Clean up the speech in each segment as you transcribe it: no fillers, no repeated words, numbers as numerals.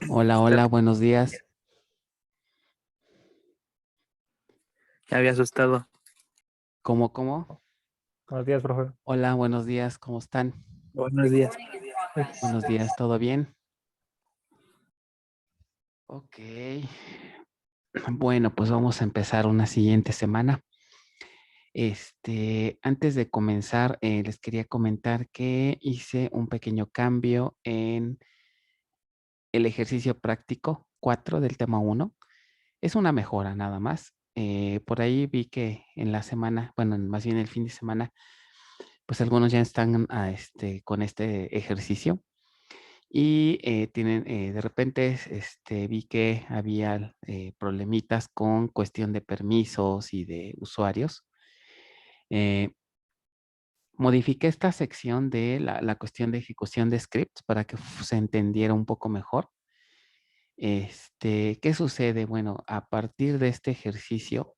Hola, hola, buenos días. Me había asustado. ¿Cómo? Buenos días, profe. Hola, buenos días, ¿cómo están? Buenos días. Buenos días, ¿todo bien? Ok. Bueno, pues vamos a empezar una siguiente semana. Antes de comenzar, les quería comentar que hice un pequeño cambio en el ejercicio práctico 4 del tema uno. Es una mejora nada más. Por ahí vi que en la semana, bueno, más bien el fin de semana, pues algunos ya están con este ejercicio. Y tienen, de repente, vi que había problemitas con cuestión de permisos y de usuarios. Eh, Modifiqué esta sección de la cuestión de ejecución de scripts para que se entendiera un poco mejor. ¿Qué sucede? Bueno, a partir de este ejercicio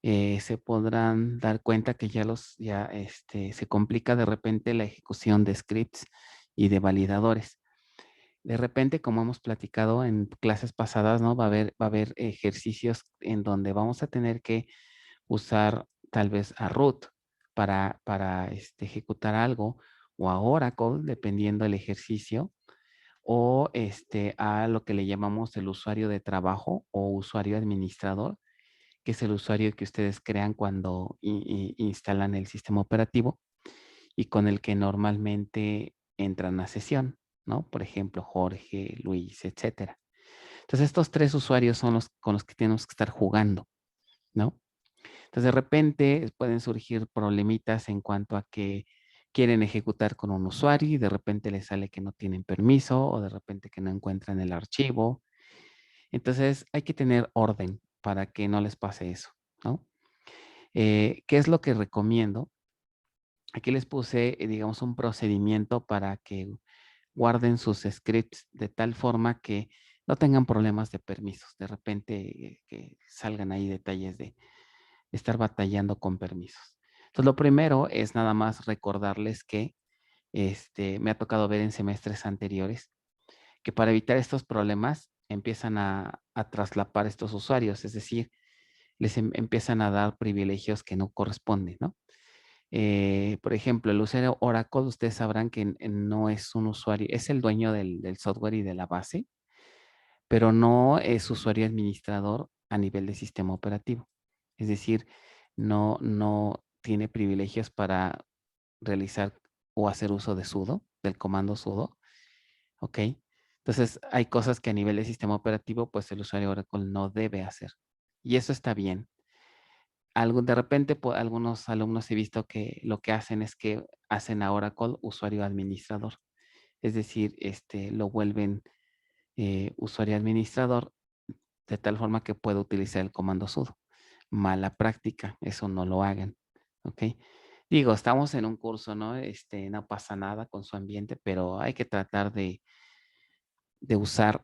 se podrán dar cuenta que se complica de repente la ejecución de scripts y de validadores. De repente, como hemos platicado en clases pasadas, ¿no? Va a haber ejercicios en donde vamos a tener que usar tal vez a root para ejecutar algo, o a Oracle, dependiendo del ejercicio, o a lo que le llamamos el usuario de trabajo o usuario administrador, que es el usuario que ustedes crean cuando instalan el sistema operativo y con el que normalmente entran a sesión, ¿no? Por ejemplo, Jorge, Luis, etcétera. Entonces, estos tres usuarios son los con los que tenemos que estar jugando, ¿no? Entonces, de repente pueden surgir problemitas en cuanto a que quieren ejecutar con un usuario y de repente les sale que no tienen permiso o de repente que no encuentran el archivo. Entonces, hay que tener orden para que no les pase eso, ¿no? ¿Qué es lo que recomiendo? Aquí les puse, digamos, un procedimiento para que guarden sus scripts de tal forma que no tengan problemas de permisos. De repente que salgan ahí detalles de estar batallando con permisos. Entonces, lo primero es nada más recordarles que me ha tocado ver en semestres anteriores que para evitar estos problemas empiezan a traslapar estos usuarios, es decir, les empiezan a dar privilegios que no corresponden, ¿no? Por ejemplo, el usuario Oracle, ustedes sabrán que no es un usuario, es el dueño del software y de la base, pero no es usuario administrador a nivel de sistema operativo. Es decir, no tiene privilegios para realizar o hacer uso de sudo, del comando sudo, ¿ok? Entonces, hay cosas que a nivel de sistema operativo, pues el usuario Oracle no debe hacer. Y eso está bien. De repente, algunos alumnos he visto que lo que hacen es que hacen a Oracle usuario administrador. Es decir, lo vuelven usuario administrador de tal forma que pueda utilizar el comando sudo. Mala práctica, eso no lo hagan, ¿ok? Digo, estamos en un curso, ¿no? No pasa nada con su ambiente, pero hay que tratar de usar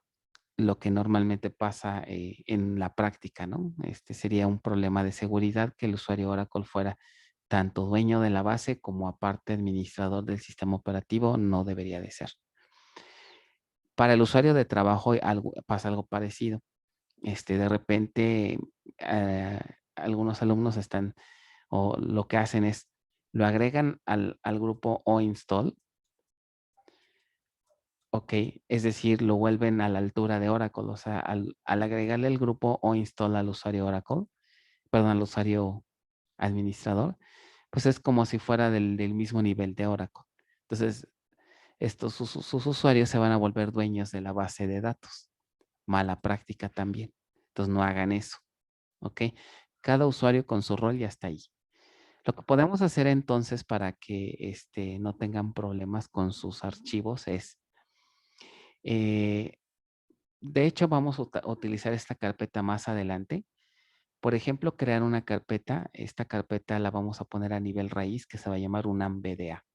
lo que normalmente pasa en la práctica, ¿no? Sería un problema de seguridad que el usuario Oracle fuera tanto dueño de la base como aparte administrador del sistema operativo, no debería de ser. Para el usuario de trabajo pasa algo parecido. De repente, eh, algunos alumnos están, o lo que hacen es, lo agregan al grupo o install, ok, es decir, lo vuelven a la altura de Oracle, o sea, al agregarle el grupo o install al usuario Oracle, perdón, al usuario administrador, pues es como si fuera del mismo nivel de Oracle. Entonces, sus usuarios se van a volver dueños de la base de datos. Mala práctica también. Entonces, no hagan eso, ¿ok? Cada usuario con su rol y hasta ahí. Lo que podemos hacer entonces para que no tengan problemas con sus archivos es, eh, de hecho, vamos a utilizar esta carpeta más adelante. Por ejemplo, crear una carpeta. Esta carpeta la vamos a poner a nivel raíz que se va a llamar UNAM BDA.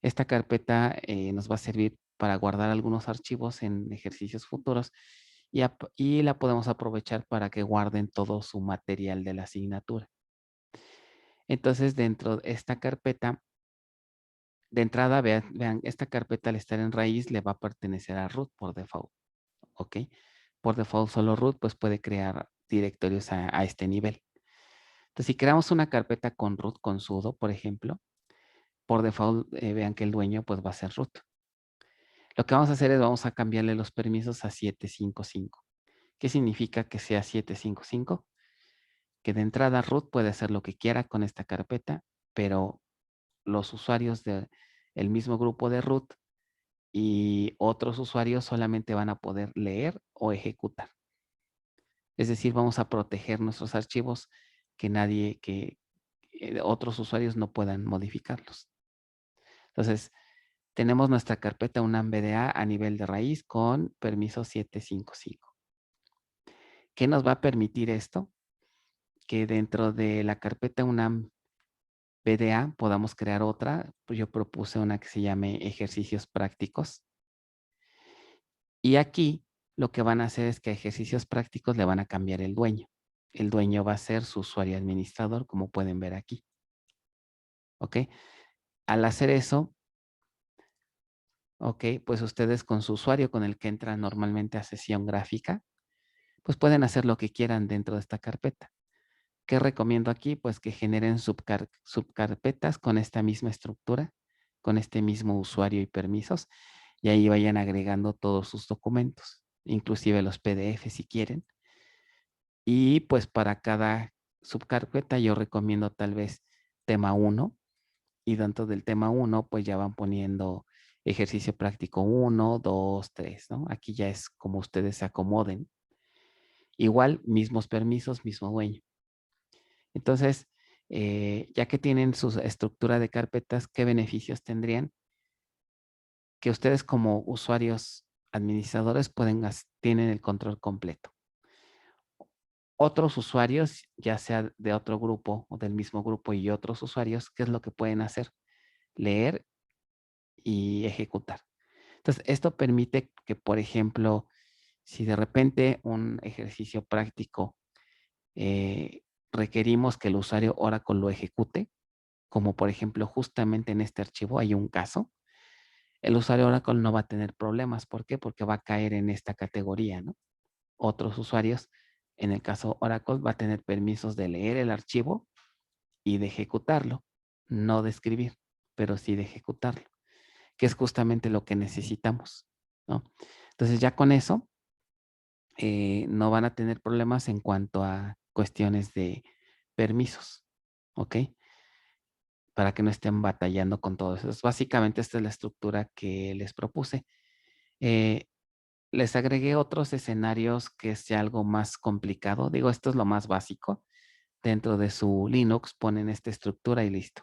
Esta carpeta nos va a servir para guardar algunos archivos en ejercicios futuros y la podemos aprovechar para que guarden todo su material de la asignatura. Entonces, dentro de esta carpeta, de entrada, vean, esta carpeta al estar en raíz le va a pertenecer a root por default. ¿ok? Por default solo root pues puede crear directorios a este nivel. Entonces, si creamos una carpeta con root con sudo, por ejemplo, por default vean que el dueño pues va a ser root. Lo que vamos a hacer es vamos a cambiarle los permisos a 755. ¿Qué significa que sea 755? Que de entrada root puede hacer lo que quiera con esta carpeta, pero los usuarios del mismo grupo de root y otros usuarios solamente van a poder leer o ejecutar. Es decir, vamos a proteger nuestros archivos que otros usuarios no puedan modificarlos. Entonces, tenemos nuestra carpeta UNAM BDA a nivel de raíz con permiso 755. ¿Qué nos va a permitir esto? Que dentro de la carpeta UNAM BDA podamos crear otra. Pues yo propuse una que se llame ejercicios prácticos. Y aquí lo que van a hacer es que a ejercicios prácticos le van a cambiar el dueño. El dueño va a ser su usuario administrador, como pueden ver aquí. ¿Ok? Al hacer eso, ok, pues ustedes con su usuario con el que entran normalmente a sesión gráfica, pues pueden hacer lo que quieran dentro de esta carpeta. ¿Qué recomiendo aquí? Pues que generen subcarpetas con esta misma estructura, con este mismo usuario y permisos, y ahí vayan agregando todos sus documentos, inclusive los PDF si quieren. Y pues para cada subcarpeta yo recomiendo tal vez tema 1, y dentro del tema 1 pues ya van poniendo ejercicio práctico 1, 2, 3, ¿no? Aquí ya es como ustedes se acomoden. Igual, mismos permisos, mismo dueño. Entonces, ya que tienen su estructura de carpetas, ¿qué beneficios tendrían? Que ustedes como usuarios administradores tienen el control completo. Otros usuarios, ya sea de otro grupo o del mismo grupo y otros usuarios, ¿qué es lo que pueden hacer? Leer y ejecutar. Entonces, esto permite que, por ejemplo, si de repente un ejercicio práctico requerimos que el usuario Oracle lo ejecute, como por ejemplo justamente en este archivo hay un caso, el usuario Oracle no va a tener problemas. ¿Por qué? Porque va a caer en esta categoría, ¿no? Otros usuarios, en el caso Oracle, va a tener permisos de leer el archivo y de ejecutarlo, no de escribir, pero sí de ejecutarlo, que es justamente lo que necesitamos, ¿no? Entonces ya con eso no van a tener problemas en cuanto a cuestiones de permisos, ¿ok? Para que no estén batallando con todo eso. Básicamente esta es la estructura que les propuse. Eh, Les agregué otros escenarios que es ya algo más complicado. Digo, esto es lo más básico. Dentro de su Linux ponen esta estructura y listo.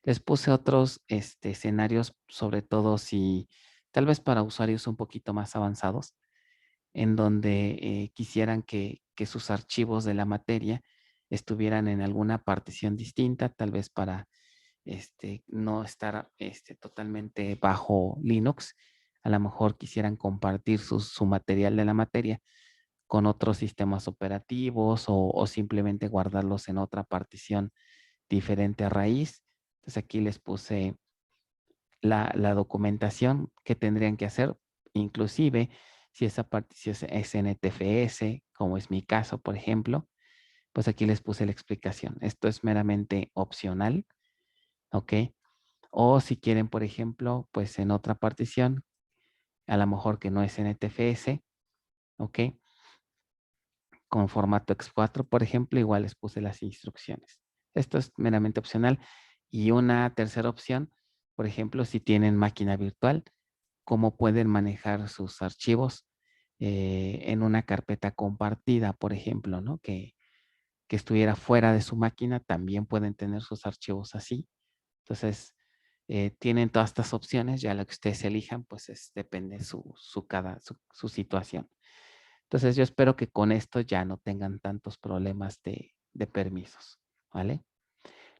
Les puse otros escenarios, sobre todo si tal vez para usuarios un poquito más avanzados, en donde quisieran que sus archivos de la materia estuvieran en alguna partición distinta, tal vez para no estar totalmente bajo Linux. A lo mejor quisieran compartir su material de la materia con otros sistemas operativos o simplemente guardarlos en otra partición diferente a raíz. Entonces aquí les puse la documentación que tendrían que hacer, inclusive si esa partición es NTFS, como es mi caso, por ejemplo, pues aquí les puse la explicación. Esto es meramente opcional, ¿ok? O si quieren, por ejemplo, pues en otra partición, a lo mejor que no es NTFS, ¿ok? Con formato X4, por ejemplo, igual les puse las instrucciones. Esto es meramente opcional. Y una tercera opción, por ejemplo, si tienen máquina virtual, cómo pueden manejar sus archivos en una carpeta compartida, por ejemplo, ¿no? Que estuviera fuera de su máquina, también pueden tener sus archivos así. Entonces, tienen todas estas opciones, ya lo que ustedes elijan, pues depende su situación. Entonces, yo espero que con esto ya no tengan tantos problemas de permisos, ¿vale?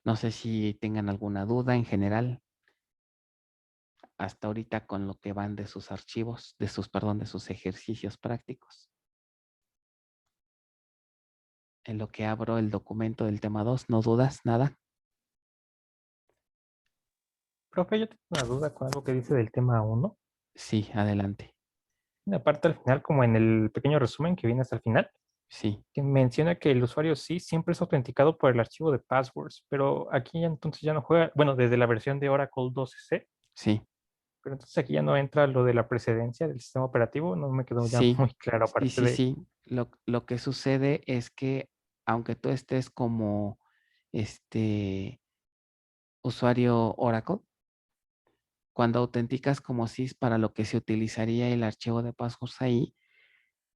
No sé si tengan alguna duda en general hasta ahorita con lo que van de sus archivos, de sus ejercicios prácticos. En lo que abro el documento del tema 2, ¿no dudas nada? Profe, yo tengo una duda con algo que dice del tema 1. Sí, adelante. una parte al final, como en el pequeño resumen que viene hasta el final, Sí, que menciona que el usuario sí siempre es autenticado por el archivo de passwords, pero aquí entonces ya no juega, bueno, desde la versión de Oracle 12c, sí, pero entonces aquí ya no entra lo de la precedencia del sistema operativo, no me quedó ya sí, muy claro sí, aparte sí, de... sí. Lo que sucede es que aunque tú estés como este usuario Oracle, cuando autenticas como SIS, para lo que se utilizaría el archivo de passwords ahí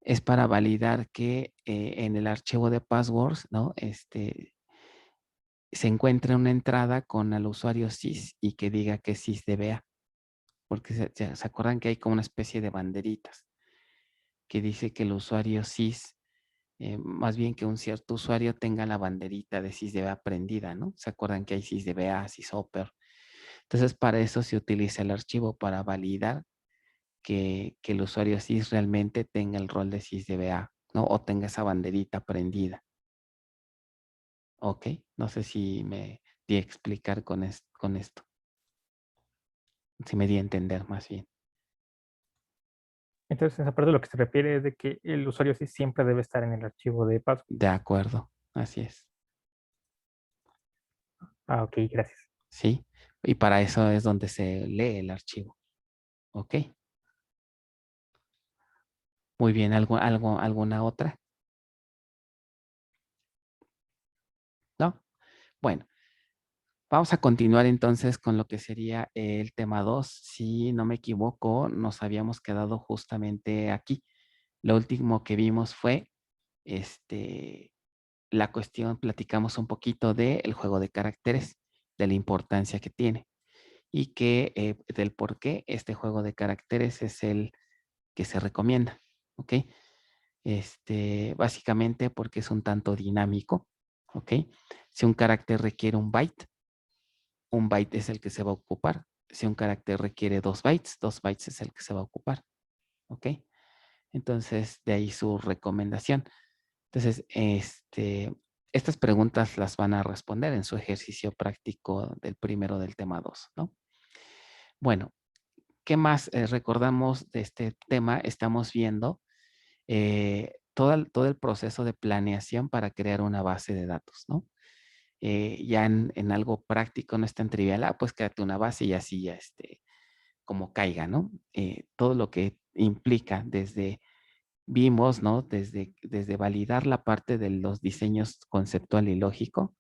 es para validar que en el archivo de passwords, ¿no? Se encuentre una entrada con el usuario SIS y que diga que SIS DBA, porque se acuerdan que hay como una especie de banderitas que dice que el usuario SIS, más bien que un cierto usuario tenga la banderita de SIS DBA prendida, ¿no? Se acuerdan que hay SIS DBA, SysOper. Entonces, para eso se utiliza el archivo para validar que el usuario SIS realmente tenga el rol de SysDBA, ¿no? O tenga esa banderita prendida. Ok, no sé si me di a explicar con esto. Si me di a entender más bien. Entonces, esa parte de lo que se refiere es de que el usuario sí siempre debe estar en el archivo de password. De acuerdo, así es. Ah, ok, gracias. Sí, y para eso es donde se lee el archivo. Ok, muy bien, ¿alguna otra? ¿No? Bueno, vamos a continuar entonces con lo que sería el tema 2. Si no me equivoco, nos habíamos quedado justamente aquí. Lo último que vimos fue la cuestión, platicamos un poquito del juego de caracteres, de la importancia que tiene y del por qué este juego de caracteres es el que se recomienda, ¿ok? Básicamente porque es un tanto dinámico, ¿ok? Si un carácter requiere un byte es el que se va a ocupar. Si un carácter requiere 2 bytes, 2 bytes es el que se va a ocupar, ¿ok? Entonces, de ahí su recomendación. Entonces, estas preguntas las van a responder en su ejercicio práctico del primero del tema 2, ¿no? Bueno, ¿qué más recordamos de este tema? Estamos viendo todo el proceso de planeación para crear una base de datos, ¿no? Ya en algo práctico, no es tan trivial, pues créate una base y así ya como caiga, ¿no? Todo lo que implica vimos, ¿no? Desde validar la parte de los diseños conceptual y lógico,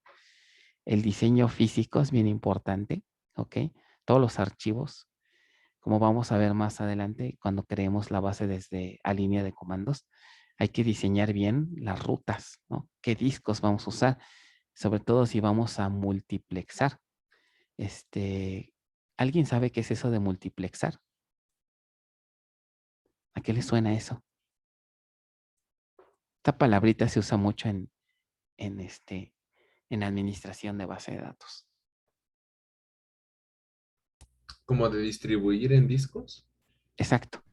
el diseño físico es bien importante, ¿ok? Todos los archivos, como vamos a ver más adelante, cuando creemos la base desde a línea de comandos, hay que diseñar bien las rutas, ¿no? ¿Qué discos vamos a usar? Sobre todo si vamos a multiplexar. ¿Alguien sabe qué es eso de multiplexar? ¿A qué le suena eso? Esta palabrita se usa mucho en, este, en administración de base de datos. Como de distribuir en discos. Exacto.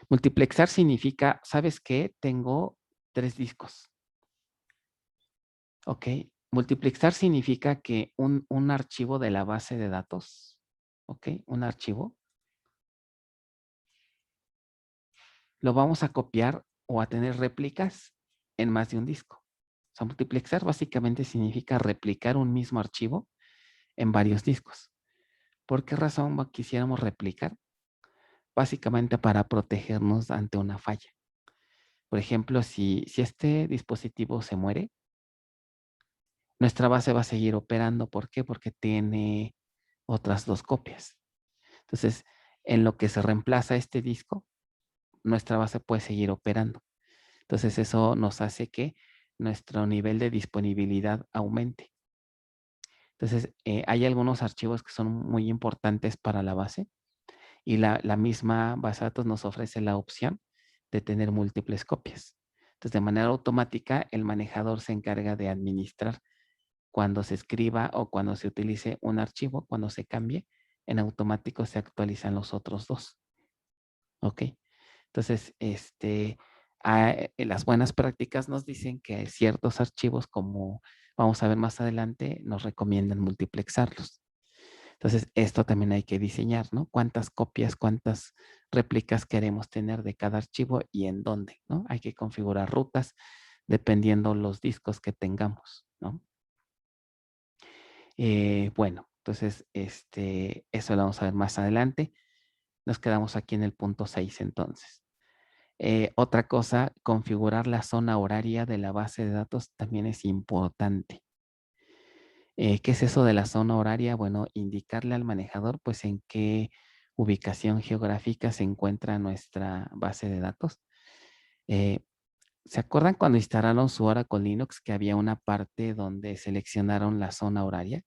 Multiplexar significa, ¿sabes qué? Tengo 3 discos. Ok. Multiplexar significa que un archivo de la base de datos, ok, un archivo, lo vamos a copiar o a tener réplicas en más de un disco. O sea, multiplexar básicamente significa replicar un mismo archivo en varios discos. ¿Por qué razón quisiéramos replicar? Básicamente para protegernos ante una falla. Por ejemplo, si este dispositivo se muere, nuestra base va a seguir operando. ¿Por qué? Porque tiene otras 2 copias. Entonces, en lo que se reemplaza este disco, nuestra base puede seguir operando. Entonces, eso nos hace que nuestro nivel de disponibilidad aumente. Entonces, hay algunos archivos que son muy importantes para la base y la misma base de datos nos ofrece la opción de tener múltiples copias. Entonces, de manera automática, el manejador se encarga de administrar cuando se escriba o cuando se utilice un archivo, cuando se cambie, en automático se actualizan los otros 2. ¿Ok? Entonces, las buenas prácticas nos dicen que ciertos archivos, como vamos a ver más adelante, nos recomiendan multiplexarlos. Entonces, esto también hay que diseñar, ¿no? Cuántas copias, cuántas réplicas queremos tener de cada archivo y en dónde, ¿no? Hay que configurar rutas dependiendo los discos que tengamos, ¿no? Bueno, entonces, eso lo vamos a ver más adelante. Nos quedamos aquí en el punto 6 entonces. Otra cosa, configurar la zona horaria de la base de datos también es importante. ¿Qué es eso de la zona horaria? Bueno, indicarle al manejador pues en qué ubicación geográfica se encuentra nuestra base de datos. ¿Se acuerdan cuando instalaron su Oracle Linux que había una parte donde seleccionaron la zona horaria?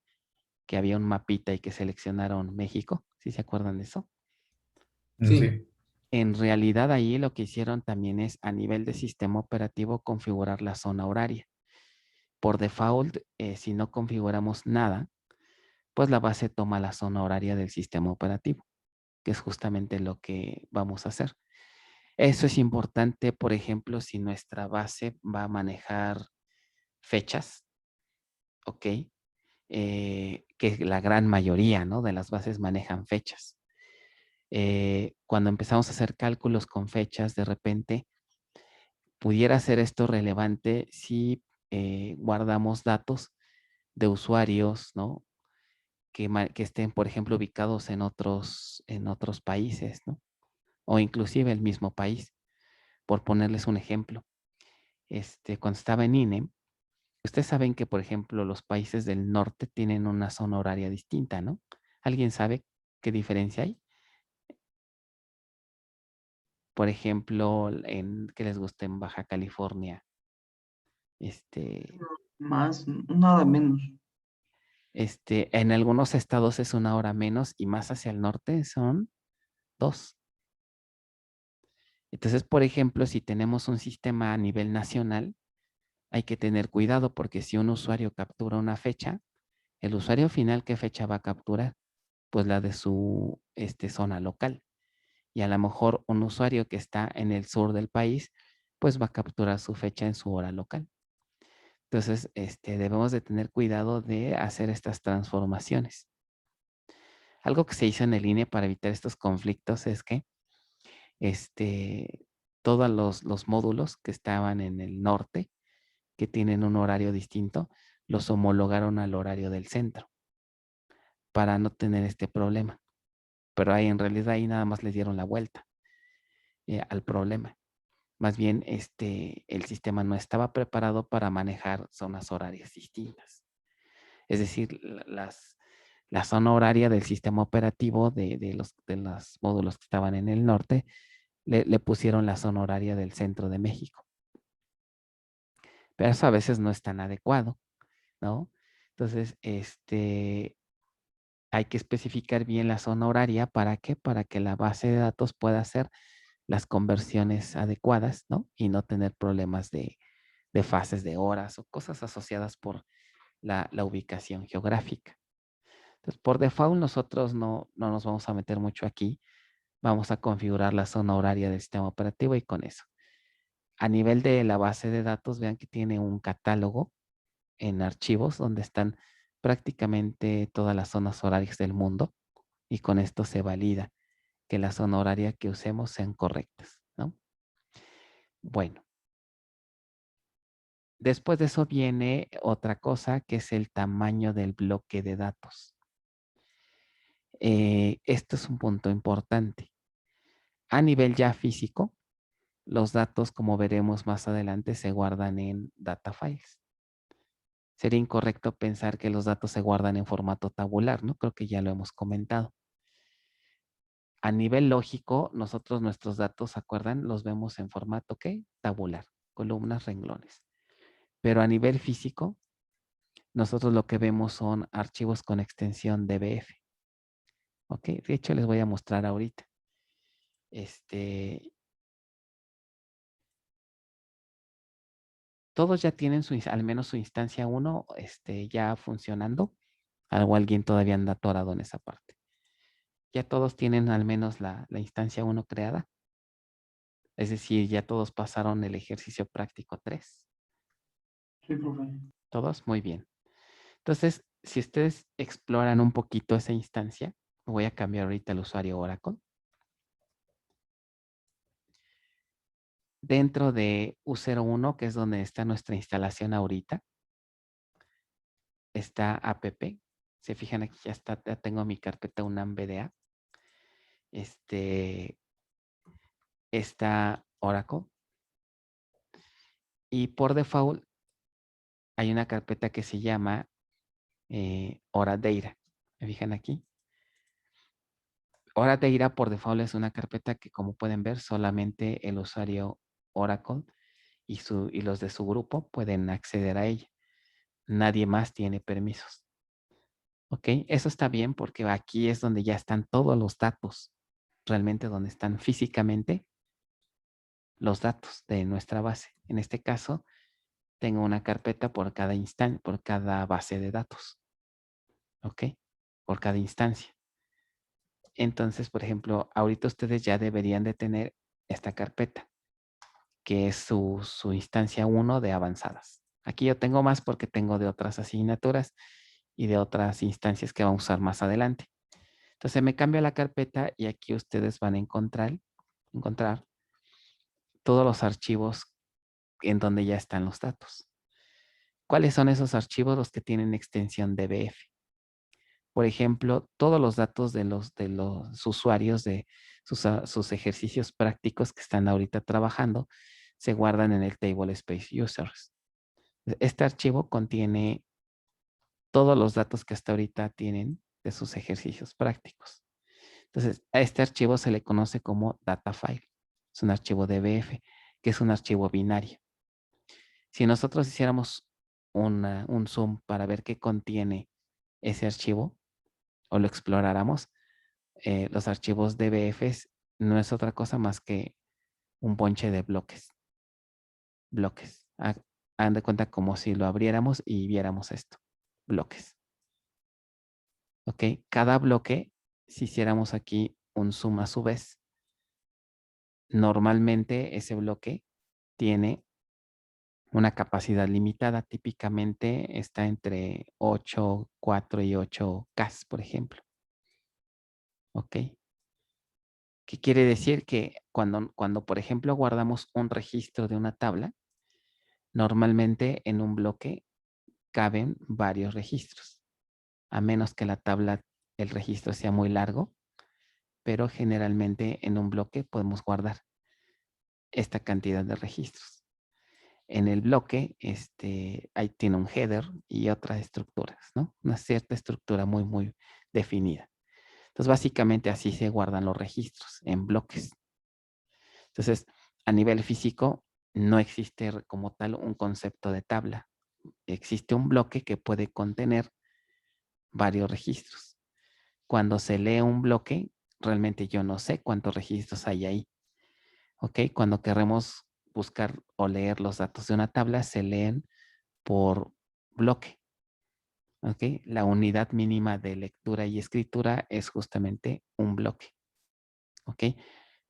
Que había un mapita y que seleccionaron México. ¿Sí se acuerdan de eso? Sí. En realidad ahí lo que hicieron también es a nivel de sistema operativo configurar la zona horaria. Por default, si no configuramos nada, pues la base toma la zona horaria del sistema operativo, que es justamente lo que vamos a hacer. Eso es importante, por ejemplo, si nuestra base va a manejar fechas, ¿ok? Que la gran mayoría, ¿no? De las bases manejan fechas. Cuando empezamos a hacer cálculos con fechas, de repente pudiera ser esto relevante si guardamos datos de usuarios, ¿no? Que estén, por ejemplo, ubicados en otros países, ¿no? O inclusive el mismo país. Por ponerles un ejemplo, cuando estaba en INE, ustedes saben que, por ejemplo, los países del norte tienen una zona horaria distinta, ¿no? ¿Alguien sabe qué diferencia hay? Por ejemplo, ¿qué les gusta en Baja California? Más, nada menos. En algunos estados es 1 hora menos y más hacia el norte son 2. Entonces, por ejemplo, si tenemos un sistema a nivel nacional, hay que tener cuidado porque si un usuario captura una fecha, el usuario final, ¿qué fecha va a capturar? Pues la de su zona local. Y a lo mejor un usuario que está en el sur del país, pues va a capturar su fecha en su hora local. Entonces, debemos de tener cuidado de hacer estas transformaciones. Algo que se hizo en el INE para evitar estos conflictos es que todos los módulos que estaban en el norte, que tienen un horario distinto, los homologaron al horario del centro para no tener este problema. Pero ahí en realidad ahí nada más les dieron la vuelta al problema. Más bien, el sistema no estaba preparado para manejar zonas horarias distintas. Es decir, la zona horaria del sistema operativo de los módulos que estaban en el norte, le pusieron la zona horaria del centro de México. Pero eso a veces no es tan adecuado, ¿no? Entonces, hay que especificar bien la zona horaria. ¿Para qué? Para que la base de datos pueda hacer las conversiones adecuadas, ¿no? Y no tener problemas de fases de horas o cosas asociadas por la ubicación geográfica. Entonces, por default, nosotros no nos vamos a meter mucho aquí. Vamos a configurar la zona horaria del sistema operativo y con eso. A nivel de la base de datos, vean que tiene un catálogo en archivos donde están prácticamente todas las zonas horarias del mundo y con esto se valida que la zona horaria que usemos sean correctas, ¿no? Bueno. Después de eso viene otra cosa que es el tamaño del bloque de datos. Esto es un punto importante. A nivel ya físico, los datos, como veremos más adelante, se guardan en data files. Sería incorrecto pensar que los datos se guardan en formato tabular, ¿no? Creo que ya lo hemos comentado. A nivel lógico, nosotros nuestros datos, ¿se acuerdan? Los vemos en formato, ¿qué? Tabular, columnas, renglones. Pero a nivel físico, nosotros lo que vemos son archivos con extensión DBF. Ok, de hecho les voy a mostrar ahorita. Todos ya tienen al menos su instancia 1 ya funcionando. Alguien todavía anda atorado en esa parte. Ya todos tienen al menos la instancia 1 creada. Es decir, ya todos pasaron el ejercicio práctico 3. Sí, profe. ¿Todos? Muy bien. Entonces, si ustedes exploran un poquito esa instancia, voy a cambiar ahorita el usuario Oracle. Dentro de U01, que es donde está nuestra instalación ahorita, está app. Se fijan aquí, ya tengo mi carpeta UNAM BDA. Está Oracle. Y por default hay una carpeta que se llama Oradata. ¿Me fijan aquí? Oradata por default es una carpeta que, como pueden ver, solamente el usuario Oracle y los de su grupo pueden acceder a ella. Nadie más tiene permisos. ¿Ok? Eso está bien porque aquí es donde ya están todos los datos, realmente donde están físicamente los datos de nuestra base. En este caso, tengo una carpeta por cada base de datos. ¿Ok? Por cada instancia. Entonces, por ejemplo, ahorita ustedes ya deberían de tener esta carpeta, que es su instancia 1 de avanzadas. Aquí yo tengo más porque tengo de otras asignaturas y de otras instancias que vamos a usar más adelante. Entonces me cambio la carpeta y aquí ustedes van a encontrar todos los archivos en donde ya están los datos. ¿Cuáles son esos archivos? Los que tienen extensión DBF. Por ejemplo, todos los datos de los usuarios de sus ejercicios prácticos que están ahorita trabajando se guardan en el Table Space Users. Este archivo contiene todos los datos que hasta ahorita tienen de sus ejercicios prácticos. Entonces, a este archivo se le conoce como data file. Es un archivo DBF, que es un archivo binario. Si nosotros hiciéramos un zoom para ver qué contiene ese archivo o lo exploráramos, los archivos DBFs no es otra cosa más que un bonche de bloques. Hagan de cuenta como si lo abriéramos y viéramos esto. Bloques. ¿Ok? Cada bloque, si hiciéramos aquí un zoom a su vez, normalmente ese bloque tiene una capacidad limitada. Típicamente está entre 8, 4 y 8K, por ejemplo. ¿Ok? ¿Qué quiere decir? Que cuando, por ejemplo, guardamos un registro de una tabla, normalmente en un bloque caben varios registros, a menos que la tabla, el registro sea muy largo, pero generalmente en un bloque podemos guardar esta cantidad de registros. En el bloque, ahí tiene un header y otras estructuras, ¿no? Una cierta estructura muy, muy definida. Entonces, básicamente así se guardan los registros, en bloques. Entonces, a nivel físico, no existe como tal un concepto de tabla. Existe un bloque que puede contener varios registros. Cuando se lee un bloque, realmente yo no sé cuántos registros hay ahí. ¿Ok? Cuando queremos buscar o leer los datos de una tabla, se leen por bloque. ¿Ok? La unidad mínima de lectura y escritura es justamente un bloque. ¿Ok?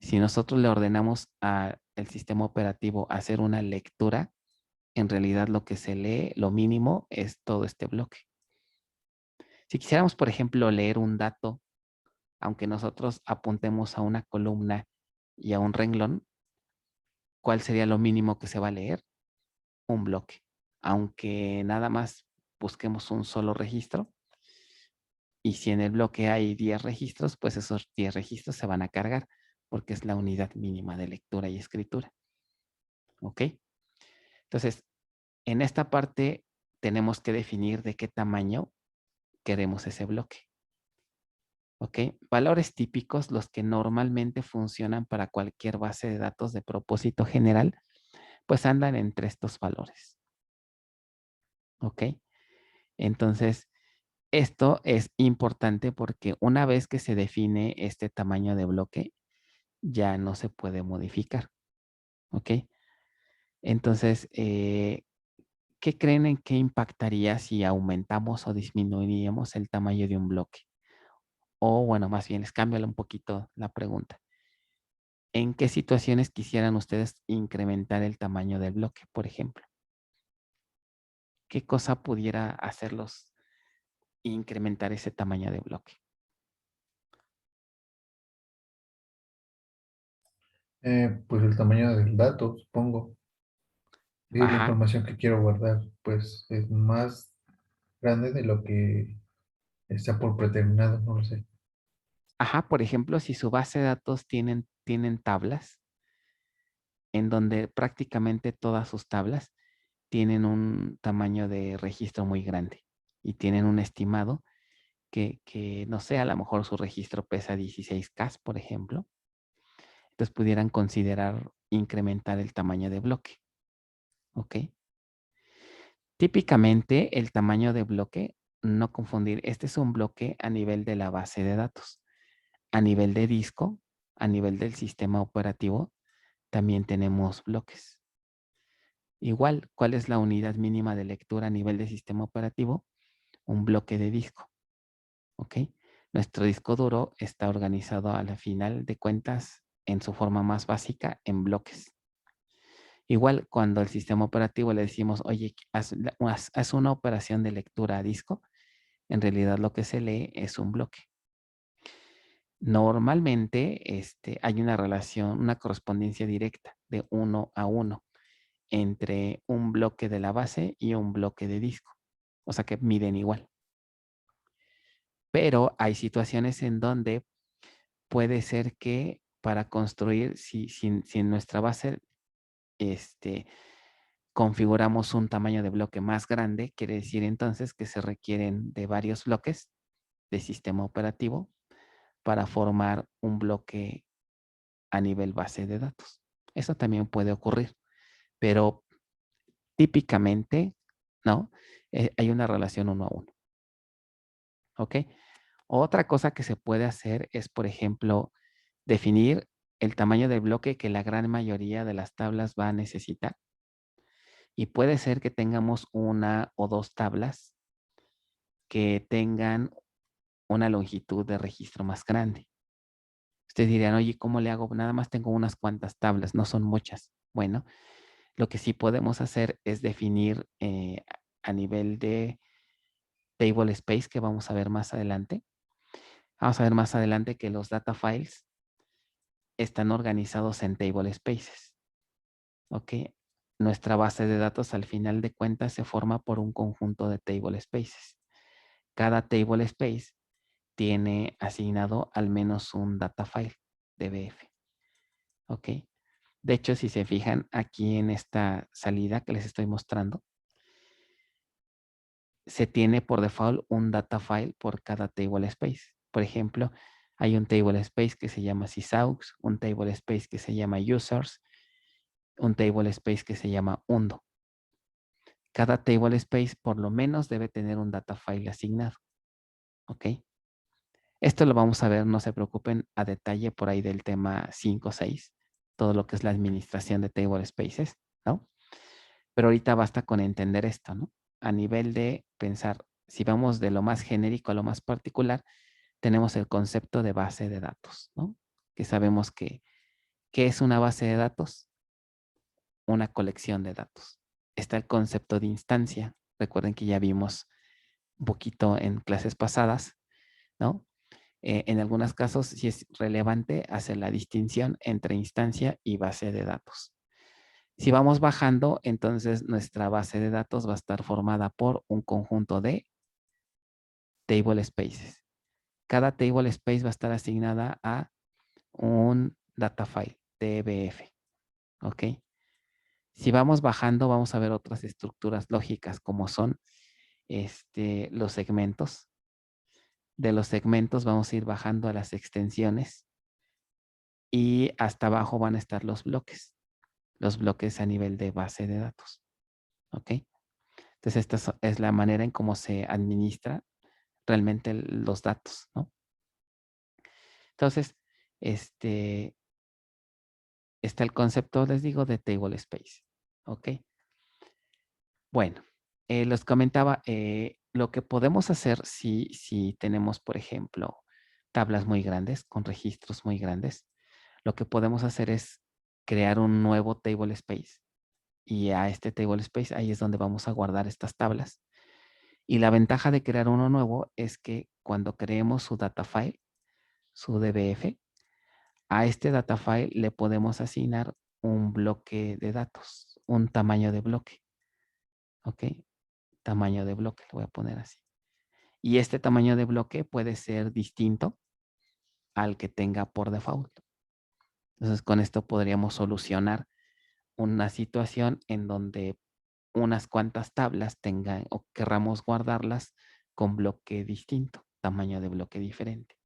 Si nosotros le ordenamos al sistema operativo hacer una lectura, en realidad lo que se lee, lo mínimo, es todo este bloque. Si quisiéramos, por ejemplo, leer un dato, aunque nosotros apuntemos a una columna y a un renglón, ¿cuál sería lo mínimo que se va a leer? Un bloque. Aunque nada más busquemos un solo registro, y si en el bloque hay 10 registros, pues esos 10 registros se van a cargar porque es la unidad mínima de lectura y escritura. ¿Ok? Entonces, en esta parte tenemos que definir de qué tamaño queremos ese bloque. ¿Ok? Valores típicos, los que normalmente funcionan para cualquier base de datos de propósito general, pues andan entre estos valores. ¿Ok? Entonces, esto es importante porque una vez que se define este tamaño de bloque, ya no se puede modificar. ¿Ok? Entonces, ¿qué creen en qué impactaría si aumentamos o disminuiríamos el tamaño de un bloque? O bueno, más bien, les cambio un poquito la pregunta. ¿En qué situaciones quisieran ustedes incrementar el tamaño del bloque, por ejemplo? ¿Qué cosa pudiera hacerlos incrementar ese tamaño de bloque. Pues el tamaño del dato, supongo. Y la Ajá, información que quiero guardar, pues es más grande de lo que está por predeterminado, no lo sé. ajá, por ejemplo, si su base de datos tienen tablas, en donde prácticamente todas sus tablas tienen un tamaño de registro muy grande y tienen un estimado que no sé, a lo mejor su registro pesa 16K, por ejemplo. Entonces pudieran considerar incrementar el tamaño de bloque. ¿Ok? Típicamente el tamaño de bloque, no confundir, este es un bloque a nivel de la base de datos. A nivel de disco, a nivel del sistema operativo, también tenemos bloques. Igual, ¿cuál es la unidad mínima de lectura a nivel de sistema operativo? Un bloque de disco. ¿Ok? Nuestro disco duro está organizado a la final de cuentas en su forma más básica en bloques. Igual cuando al sistema operativo le decimos, oye, haz una operación de lectura a disco, en realidad lo que se lee es un bloque. Normalmente hay una relación, una correspondencia directa de 1 a 1 entre un bloque de la base y un bloque de disco. O sea que miden igual. Pero hay situaciones en donde puede ser que para construir, si en nuestra base configuramos un tamaño de bloque más grande, quiere decir entonces que se requieren de varios bloques de sistema operativo para formar un bloque a nivel base de datos. Eso también puede ocurrir, pero típicamente, ¿no? Hay una relación 1 a 1. ¿Ok? Otra cosa que se puede hacer es, por ejemplo, definir el tamaño del bloque que la gran mayoría de las tablas va a necesitar. Y puede ser que tengamos una o dos tablas que tengan una longitud de registro más grande. Ustedes dirían, oye, ¿cómo le hago? Nada más tengo unas cuantas tablas, no son muchas. Bueno, lo que sí podemos hacer es definir a nivel de table space, que vamos a ver más adelante. Vamos a ver más adelante que los data files están organizados en table spaces. ¿Ok? Nuestra base de datos al final de cuentas se forma por un conjunto de table spaces. Cada table space tiene asignado al menos un data file DBF. ¿Ok? De hecho, si se fijan aquí en esta salida que les estoy mostrando, se tiene por default un data file por cada table space. Por ejemplo, hay un table space que se llama sysaux, un table space que se llama users, un table space que se llama undo. Cada table space por lo menos debe tener un data file asignado. ¿Ok? Esto lo vamos a ver, no se preocupen, a detalle por ahí del tema 5 o 6, todo lo que es la administración de table spaces, ¿no? Pero ahorita basta con entender esto, ¿no? A nivel de pensar, si vamos de lo más genérico a lo más particular, tenemos el concepto de base de datos, ¿no? Que sabemos que, ¿qué es una base de datos? Una colección de datos. Está el concepto de instancia. Recuerden que ya vimos un poquito en clases pasadas, ¿no? En algunos casos sí es relevante hacer la distinción entre instancia y base de datos. Si vamos bajando, entonces nuestra base de datos va a estar formada por un conjunto de table spaces. Cada table space va a estar asignada a un data file, DBF. ¿Ok? Si vamos bajando, vamos a ver otras estructuras lógicas como son los segmentos. De los segmentos vamos a ir bajando a las extensiones y hasta abajo van a estar los bloques a nivel de base de datos. ¿Ok? Entonces, esta es la manera en cómo se administra realmente los datos, ¿no? Entonces, está el concepto, les digo, de table space. ¿Ok? Bueno, les comentaba, lo que podemos hacer si tenemos, por ejemplo, tablas muy grandes, con registros muy grandes, lo que podemos hacer es crear un nuevo table space. Y a este table space, ahí es donde vamos a guardar estas tablas. Y la ventaja de crear uno nuevo es que cuando creemos su data file, su DBF, a este data file le podemos asignar un bloque de datos, un tamaño de bloque. ¿Ok? Tamaño de bloque, lo voy a poner así. Y este tamaño de bloque puede ser distinto al que tenga por default. Entonces, con esto podríamos solucionar una situación en donde unas cuantas tablas tengan o querramos guardarlas con bloque distinto, tamaño de bloque diferente.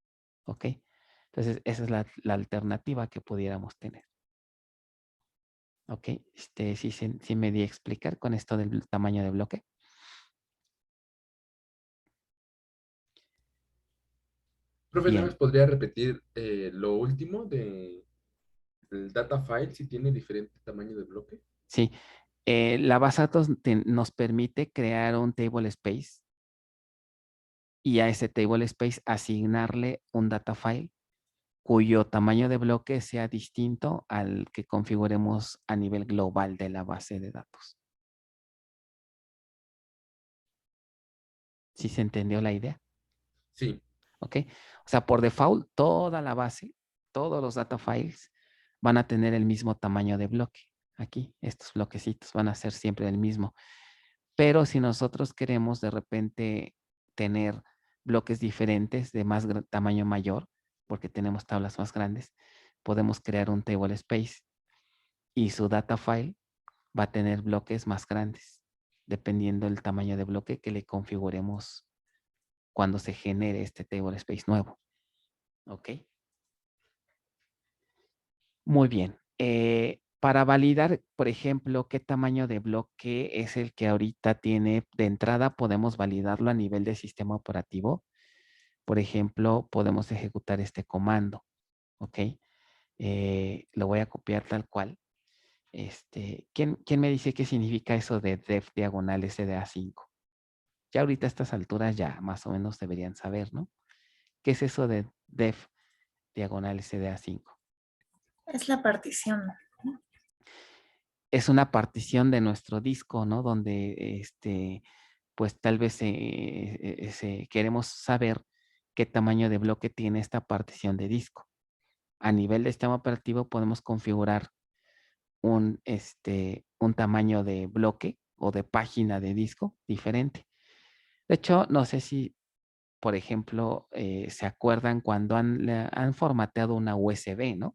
¿Ok? Entonces, esa es la alternativa que pudiéramos tener. ¿Ok? Sí me di a explicar con esto del tamaño de bloque. Profe, ¿nada Bien. más podría repetir lo último del data file si tiene diferente tamaño de bloque? Sí. La base de datos nos permite crear un table space y a ese table space asignarle un data file cuyo tamaño de bloque sea distinto al que configuremos a nivel global de la base de datos. ¿Sí se entendió la idea? Sí. ¿Ok? O sea, por default, toda la base, todos los data files van a tener el mismo tamaño de bloque. Aquí, estos bloquecitos van a ser siempre el mismo. Pero si nosotros queremos de repente tener bloques diferentes de tamaño mayor, porque tenemos tablas más grandes, podemos crear un table space y su data file va a tener bloques más grandes, dependiendo del tamaño de bloque que le configuremos cuando se genere este table space nuevo. ¿Ok? Muy bien. Para validar, por ejemplo, qué tamaño de bloque es el que ahorita tiene de entrada, podemos validarlo a nivel de sistema operativo. Por ejemplo, podemos ejecutar este comando. ¿Ok? Lo voy a copiar tal cual. ¿Quién me dice qué significa eso de def diagonal SDA5? Ya ahorita a estas alturas ya más o menos deberían saber, ¿no? ¿Qué es eso de def diagonal SDA5? Es la partición. Es una partición de nuestro disco, ¿no? Donde, pues tal vez queremos saber qué tamaño de bloque tiene esta partición de disco. A nivel de sistema operativo podemos configurar un tamaño de bloque o de página de disco diferente. De hecho, no sé si, por ejemplo, se acuerdan cuando han formateado una USB, ¿no?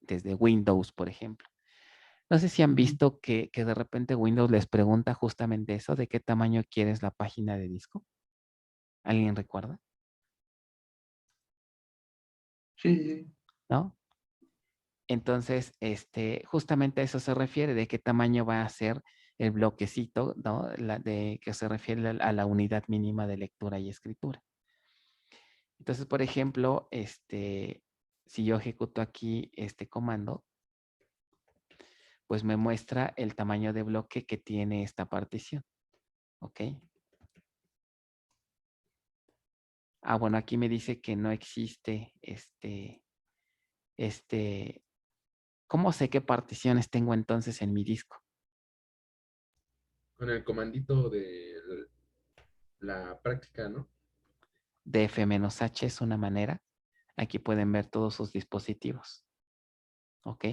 Desde Windows, por ejemplo. No sé si han visto que de repente Windows les pregunta justamente eso, de qué tamaño quieres la página de disco. ¿Alguien recuerda? Sí, sí. ¿No? Entonces, justamente a eso se refiere, de qué tamaño va a ser el bloquecito, ¿no? Que se refiere a la unidad mínima de lectura y escritura. Entonces, por ejemplo, si yo ejecuto aquí este comando, pues me muestra el tamaño de bloque que tiene esta partición. ¿Ok? Ah, bueno, aquí me dice que no existe ¿cómo sé qué particiones tengo entonces en mi disco? Con el comandito de la práctica, ¿no? df-h es una manera. Aquí pueden ver todos sus dispositivos. ¿Ok?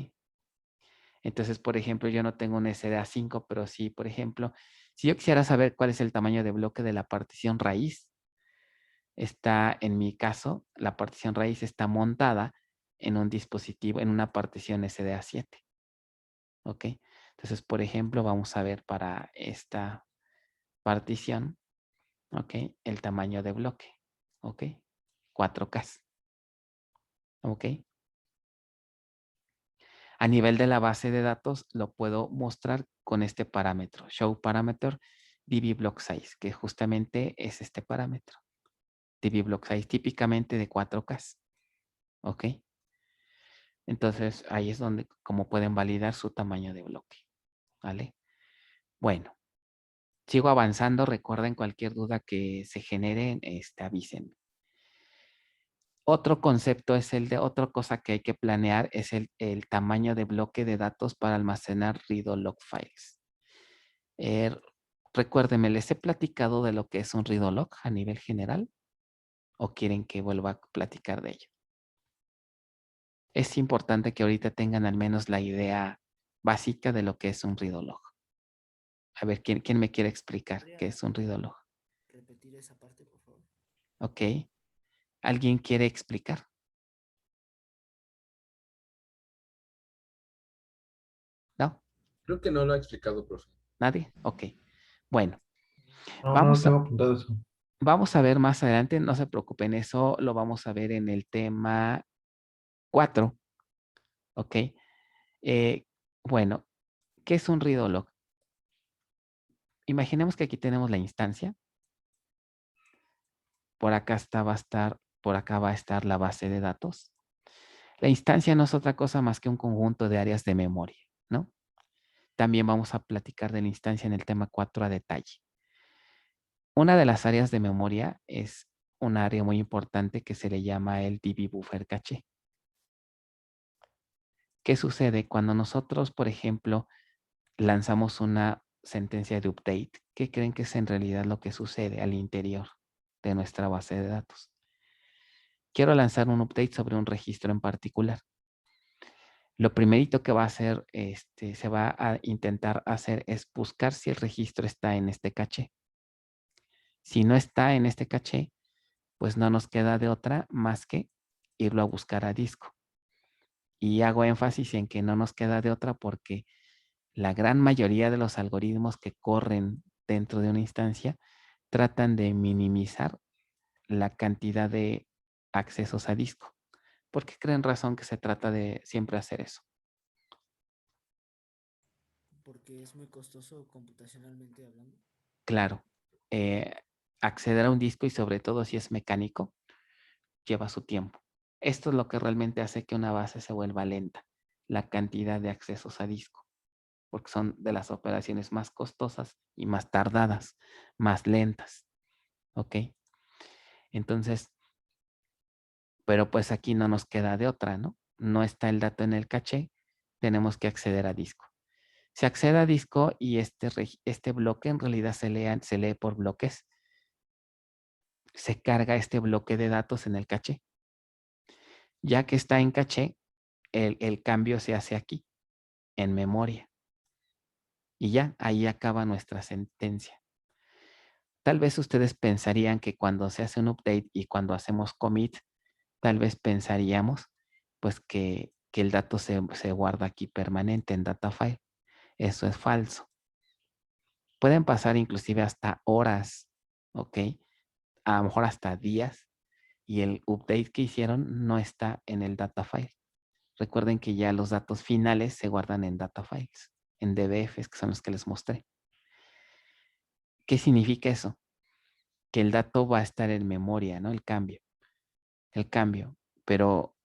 Entonces, por ejemplo, yo no tengo un SDA5, pero sí, por ejemplo, si yo quisiera saber cuál es el tamaño de bloque de la partición raíz, está, en mi caso, la partición raíz está montada en un dispositivo, en una partición SDA7. ¿Ok? Entonces, por ejemplo, vamos a ver para esta partición, ¿ok? El tamaño de bloque, ¿ok? 4K, ¿ok? A nivel de la base de datos, lo puedo mostrar con este parámetro, show parameter db block size, que justamente es este parámetro. db block size típicamente de 4K, ¿ok? Entonces, ahí es donde, como pueden validar su tamaño de bloque, ¿vale? Bueno, sigo avanzando. Recuerden, cualquier duda que se genere, avísenme. Otro concepto es otra cosa que hay que planear es el tamaño de bloque de datos para almacenar read o log files. Recuérdenme, ¿les he platicado de lo que es un read log a nivel general? ¿O quieren que vuelva a platicar de ello? Es importante que ahorita tengan al menos la idea básica de lo que es un read log. A ver, ¿quién me quiere explicar qué es un read log? Repetir esa parte, por favor. Ok. ¿Alguien quiere explicar? ¿No? Creo que no lo ha explicado, profe. ¿Nadie? Ok. Bueno, No, no vamos tengo a, apuntado eso. vamos a ver más adelante, no se preocupen, eso lo vamos a ver en el tema 4. Ok. Bueno, ¿qué es un read log? Imaginemos que aquí tenemos la instancia. Por acá por acá va a estar la base de datos. La instancia no es otra cosa más que un conjunto de áreas de memoria, ¿no? También vamos a platicar de la instancia en el tema 4 a detalle. Una de las áreas de memoria es un área muy importante que se le llama el DB Buffer Caché. ¿Qué sucede cuando nosotros, por ejemplo, lanzamos una sentencia de update? ¿Qué creen que es en realidad lo que sucede al interior de nuestra base de datos? Quiero lanzar un update sobre un registro en particular. Lo primerito que va a hacer, se va a intentar hacer es buscar si el registro está en este caché. Si no está en este caché, pues no nos queda de otra más que irlo a buscar a disco. Y hago énfasis en que no nos queda de otra porque la gran mayoría de los algoritmos que corren dentro de una instancia tratan de minimizar la cantidad de accesos a disco. ¿Por qué creen razón que se trata de siempre hacer eso? Porque es muy costoso computacionalmente hablando. Claro, acceder a un disco y sobre todo si es mecánico, lleva su tiempo. Esto es lo que realmente hace que una base se vuelva lenta, la cantidad de accesos a disco, porque son de las operaciones más costosas y más tardadas, más lentas. ¿Ok? Entonces, pero pues aquí no nos queda de otra, ¿no? No está el dato en el caché, tenemos que acceder a disco. Se accede a disco y este bloque en realidad se lee por bloques. Se carga este bloque de datos en el caché. Ya que está en caché, el cambio se hace aquí, en memoria. Y ya, ahí acaba nuestra sentencia. Tal vez ustedes pensarían que cuando se hace un update y cuando hacemos commit, tal vez pensaríamos pues que el dato se guarda aquí permanente en data file. Eso es falso. Pueden pasar inclusive hasta horas, ¿ok? A lo mejor hasta días y el update que hicieron no está en el data file. Recuerden que ya los datos finales se guardan en data files, en DBFs, que son los que les mostré. ¿Qué significa eso? Que el dato va a estar en memoria, ¿no? El cambio. Pero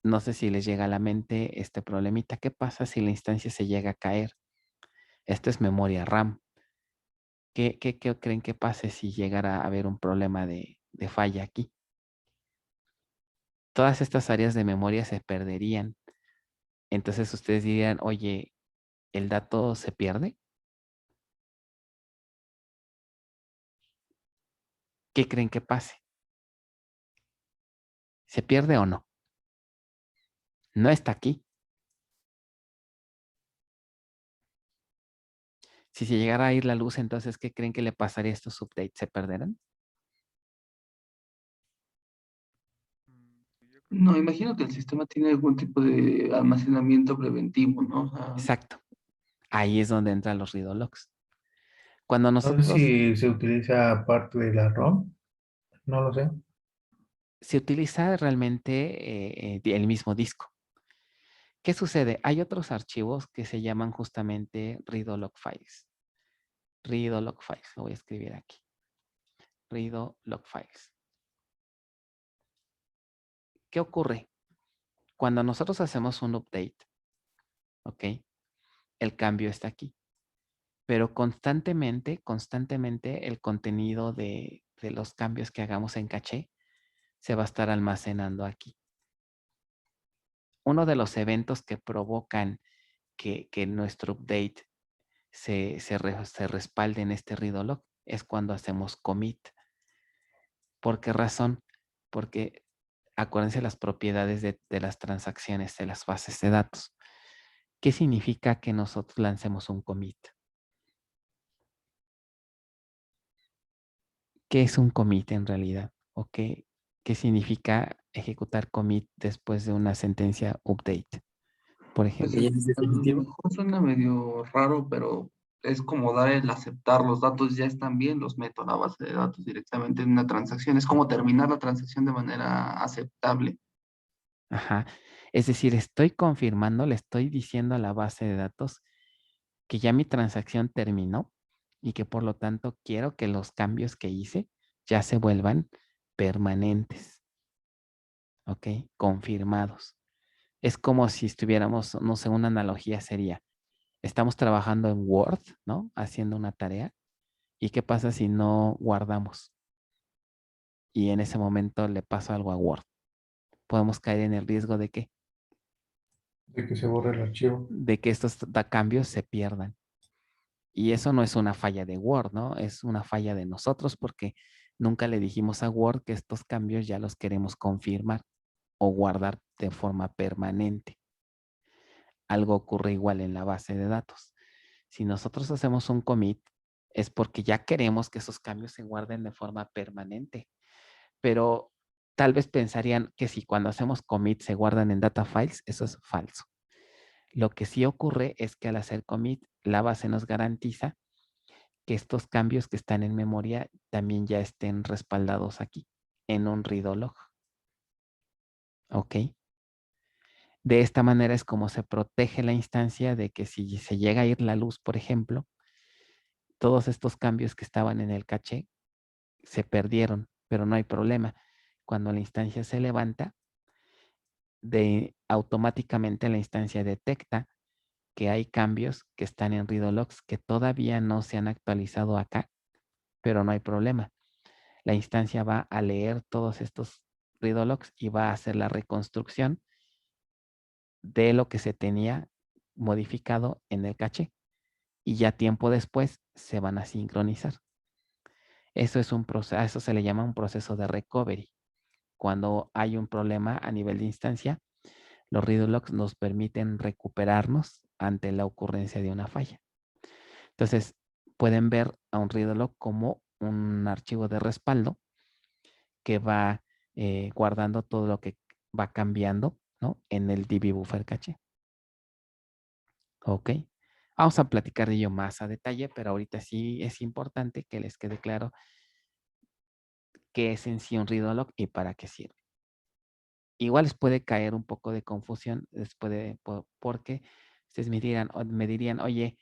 no sé si les llega a la mente este problemita. ¿Qué pasa si la instancia se llega a caer? Esto es memoria RAM. ¿Qué creen que pase si llegara a haber un problema de falla aquí? Todas estas áreas de memoria se perderían. Entonces ustedes dirían, oye, ¿el dato se pierde? ¿Qué creen que pase? ¿Se pierde o no? No está aquí. Si se llegara a ir la luz, entonces, ¿qué creen que le pasaría a estos updates? ¿Se perderán? No, imagino que el sistema tiene algún tipo de almacenamiento preventivo, ¿no? O sea, Exacto. Ahí es donde entran los read logs. Cuando No sé nosotros si se utiliza parte de la ROM, no lo sé. se utiliza realmente el mismo disco. ¿Qué sucede? Hay otros archivos que se llaman justamente read-log files. Read-log files, lo voy a escribir aquí. Read-log files. ¿Qué ocurre? Cuando nosotros hacemos un update, ¿ok? El cambio está aquí. Pero constantemente el contenido de los cambios que hagamos en caché se va a estar almacenando aquí. Uno de los eventos que provocan que nuestro update se respalde en este redo log, es cuando hacemos commit. ¿Por qué razón? Porque acuérdense las propiedades de las transacciones de las bases de datos. ¿Qué significa que nosotros lancemos un commit? ¿Qué es un commit en realidad? ¿O qué significa ejecutar commit después de una sentencia update? Por Pues ejemplo. ¿Ya es a lo definitivo? mejor suena medio raro, pero es como dar el aceptar, los datos ya están bien, los meto a la base de datos directamente en una transacción. Es como terminar la transacción de manera aceptable. Ajá. Es decir, estoy confirmando, le estoy diciendo a la base de datos que ya mi transacción terminó y que por lo tanto quiero que los cambios que hice ya se vuelvan permanentes. ¿Ok? Confirmados. Es como si estuviéramos, no sé, una analogía sería, estamos trabajando en Word, ¿no? Haciendo una tarea. ¿Y qué pasa si no guardamos? Y en ese momento le pasa algo a Word. Podemos caer en el riesgo de que De que se borre el archivo. estos cambios se pierdan. Y eso no es una falla de Word, ¿no? Es una falla de nosotros porque nunca le dijimos a Word que estos cambios ya los queremos confirmar o guardar de forma permanente. Algo ocurre igual en la base de datos. Si nosotros hacemos un commit, es porque ya queremos que esos cambios se guarden de forma permanente. Pero tal vez pensarían que si cuando hacemos commit se guardan en data files, eso es falso. Lo que sí ocurre es que al hacer commit, la base nos garantiza que estos cambios que están en memoria también ya estén respaldados aquí en un redo log. ¿Ok? De esta manera es como se protege la instancia de que si se llega a ir la luz, por ejemplo, todos estos cambios que estaban en el caché se perdieron, pero no hay problema. Cuando la instancia se levanta, automáticamente la instancia detecta que hay cambios que están en redo logs que todavía no se han actualizado acá, pero no hay problema. La instancia va a leer todos estos redo logs y va a hacer la reconstrucción de lo que se tenía modificado en el caché. Y ya tiempo después se van a sincronizar. Eso es un proceso, a eso se le llama un proceso de recovery. Cuando hay un problema a nivel de instancia, los redo logs nos permiten recuperarnos ante la ocurrencia de una falla. Entonces, pueden ver a un redo log como un archivo de respaldo que va guardando todo lo que va cambiando, ¿no? En el DB buffer caché. Ok. Vamos a platicar de ello más a detalle, pero ahorita sí es importante que les quede claro qué es en sí un redo log y para qué sirve. Igual les puede caer un poco de confusión después porque ustedes me dirían, oye,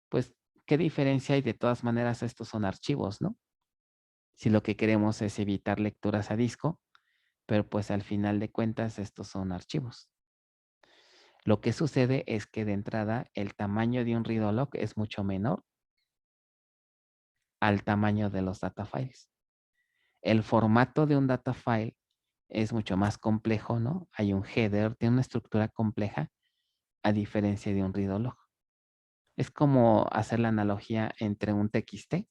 pues, ¿qué diferencia hay? De todas maneras, estos son archivos, ¿no? Si lo que queremos es evitar lecturas a disco, pero pues al final de cuentas estos son archivos. Lo que sucede es que de entrada el tamaño de un redo log es mucho menor al tamaño de los data files. El formato de un data file es mucho más complejo, ¿no? Hay un header, tiene una estructura compleja a diferencia de un redo log. Es como hacer la analogía entre un TXT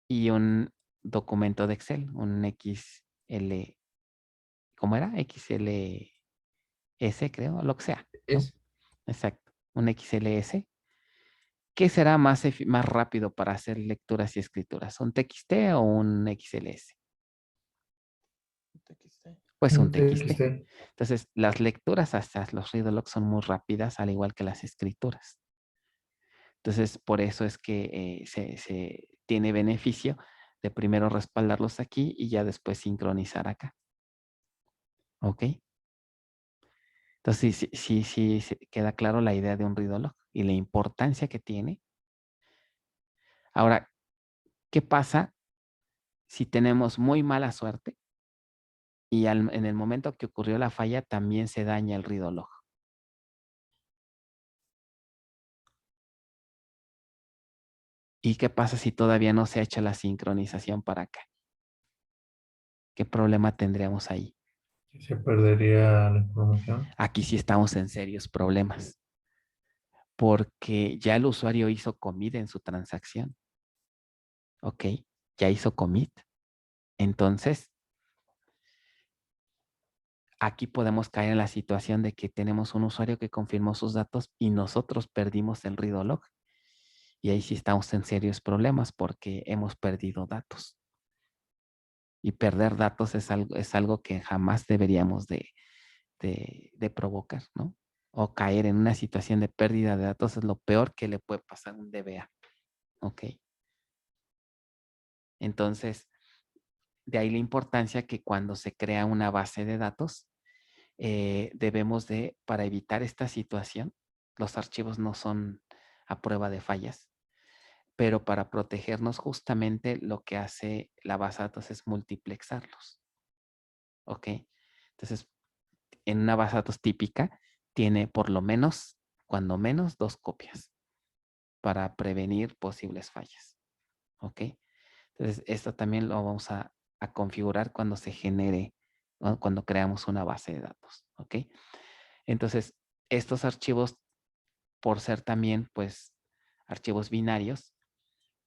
y un documento de Excel, un XL, ¿cómo era? XLS, creo, lo que sea, ¿no? Es. Exacto, un XLS. ¿Qué será más rápido para hacer lecturas y escrituras? ¿Un TXT o un XLS? Pues un Un TXT. TXT. Entonces, las lecturas hasta los read logs son muy rápidas, al igual que las escrituras. Entonces, por eso es que se tiene beneficio de primero respaldarlos aquí y ya después sincronizar acá. ¿Ok? Entonces, sí queda claro la idea de un read log y la importancia que tiene. Ahora, ¿qué pasa si tenemos muy mala suerte y en el momento que ocurrió la falla también se daña el read log? ¿Y qué pasa si todavía no se ha hecho la sincronización para acá? ¿Qué problema tendríamos ahí? Se perdería la información. Aquí sí estamos en serios problemas. porque ya el usuario hizo commit en su transacción. ¿Ok? Ya hizo commit. Entonces, aquí podemos caer en la situación de que tenemos un usuario que confirmó sus datos y nosotros perdimos el read log. Y ahí sí estamos en serios problemas porque hemos perdido datos. Y perder datos es algo que jamás deberíamos de provocar, ¿no? O caer en una situación de pérdida de datos es lo peor que le puede pasar a un DBA. ¿Ok? Entonces, de ahí la importancia que cuando se crea una base de datos, debemos de, para evitar esta situación, los archivos no son a prueba de fallas, pero para protegernos justamente lo que hace la base de datos es multiplexarlos. ¿Ok? Entonces, en una base de datos típica tiene por lo menos, cuando menos, 2 copias para prevenir posibles fallas. ¿Ok? Entonces, esto también lo vamos a configurar cuando se genere, ¿no? Cuando creamos una base de datos. ¿Ok? Entonces, estos archivos, por ser también, pues, archivos binarios,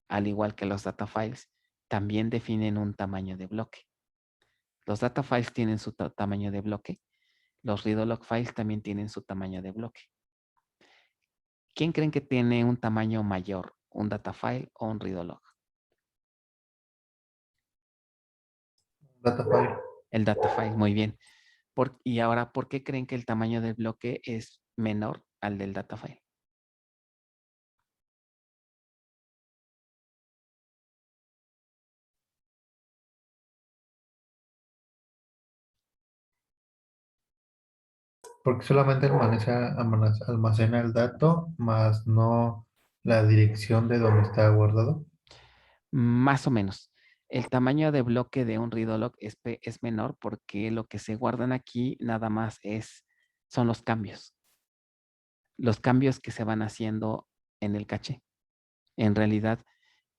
al igual que los data files, también definen un tamaño de bloque. Los data files tienen su tamaño de bloque. Los read-log files también tienen su tamaño de bloque. ¿Quién creen que tiene un tamaño mayor? ¿Un data file o un read-log? Data file. El data file, muy bien. Y ahora, ¿por qué creen que el tamaño del bloque es menor al del data file? Porque solamente almacena el dato, más no la dirección de donde está guardado. Más o menos. El tamaño de bloque de un read-log es menor porque lo que se guardan aquí nada más son los cambios. Los cambios que se van haciendo en el caché. En realidad,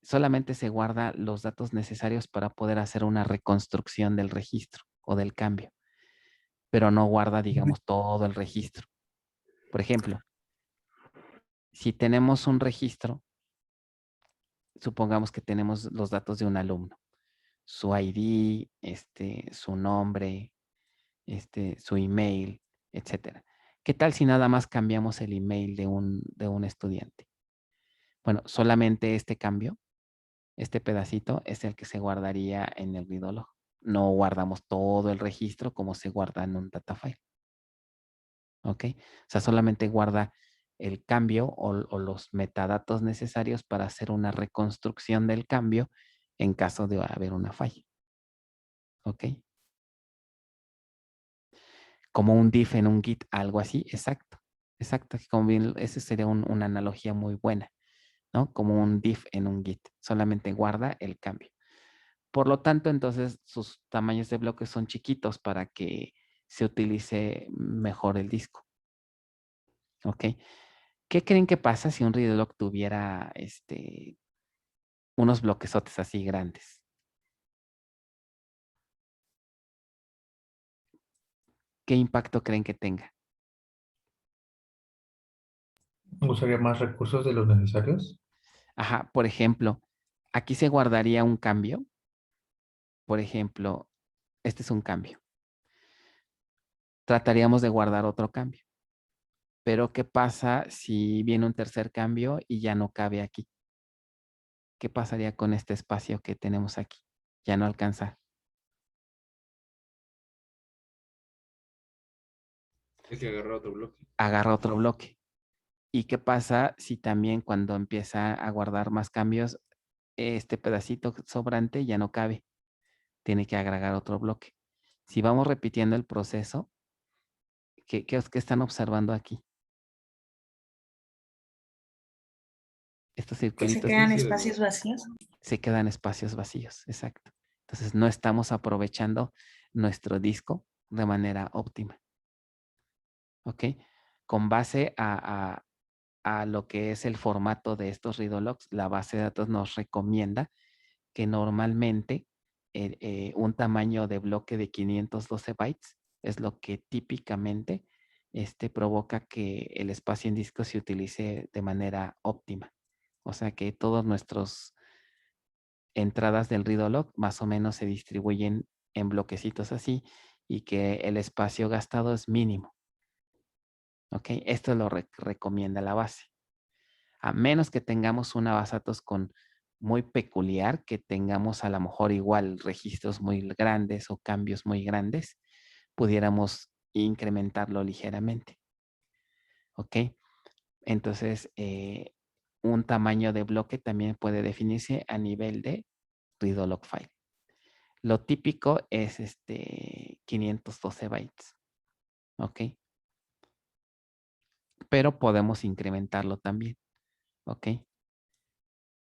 solamente se guarda los datos necesarios para poder hacer una reconstrucción del registro o del cambio, pero no guarda, digamos, todo el registro. Por ejemplo, si tenemos un registro, supongamos que tenemos los datos de un alumno, su ID, su nombre, su email, etcétera. ¿Qué tal si nada más cambiamos el email de un estudiante? Bueno, solamente este cambio, este pedacito, es el que se guardaría en el read-log. No guardamos todo el registro como se guarda en un data file. ¿Ok? O sea, solamente guarda el cambio o los metadatos necesarios para hacer una reconstrucción del cambio en caso de haber una falla. ¿Ok? Como un diff en un Git, algo así, exacto. Exacto, como bien, esa sería una analogía muy buena, ¿no? Como un diff en un Git, solamente guarda el cambio. Por lo tanto, entonces sus tamaños de bloques son chiquitos para que se utilice mejor el disco. ¿Ok? ¿Qué creen que pasa si un read-log tuviera unos bloquesotes así grandes? ¿Qué impacto creen que tenga? ¿Usaría más recursos de los necesarios? Ajá, por ejemplo, aquí se guardaría un cambio. Por ejemplo, este es un cambio. Trataríamos de guardar otro cambio. Pero ¿qué pasa si viene un tercer cambio y ya no cabe aquí? ¿Qué pasaría con este espacio que tenemos aquí? Ya no alcanza. Hay que agarrar otro bloque. Agarra otro bloque. ¿Y qué pasa si también cuando empieza a guardar más cambios, este pedacito sobrante ya no cabe? Tiene que agregar otro bloque. Si vamos repitiendo el proceso, ¿qué están observando aquí? Estos Que se circulitos quedan sí, espacios vacíos. se quedan espacios vacíos, exacto. Entonces no estamos aprovechando nuestro disco de manera óptima. ¿Ok? Con base a lo que es el formato de estos read-logs, la base de datos nos recomienda que normalmente un tamaño de bloque de 512 bytes es lo que típicamente provoca que el espacio en disco se utilice de manera óptima. O sea que todas nuestras entradas del read-o-log más o menos se distribuyen en bloquecitos así y que el espacio gastado es mínimo. ¿Ok? Esto lo recomienda la base. A menos que tengamos una base de datos muy peculiar, que tengamos a lo mejor igual registros muy grandes o cambios muy grandes, pudiéramos incrementarlo ligeramente. ¿Ok? Entonces, un tamaño de bloque también puede definirse a nivel de read-o-log file. Lo típico es 512 bytes. ¿Ok? Pero podemos incrementarlo también. ¿Ok?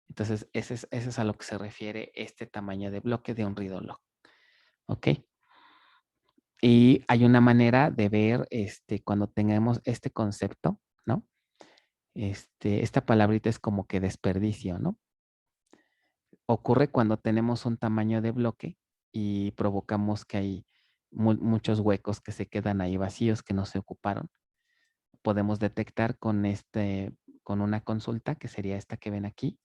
Entonces, ese es a lo que se refiere este tamaño de bloque de un read-o-log. ¿Ok? Y hay una manera de ver cuando tengamos este concepto, ¿no? Esta palabrita es como que desperdicio, ¿no? Ocurre cuando tenemos un tamaño de bloque y provocamos que hay muchos huecos que se quedan ahí vacíos que no se ocuparon. Podemos detectar con una consulta, que sería esta que ven aquí,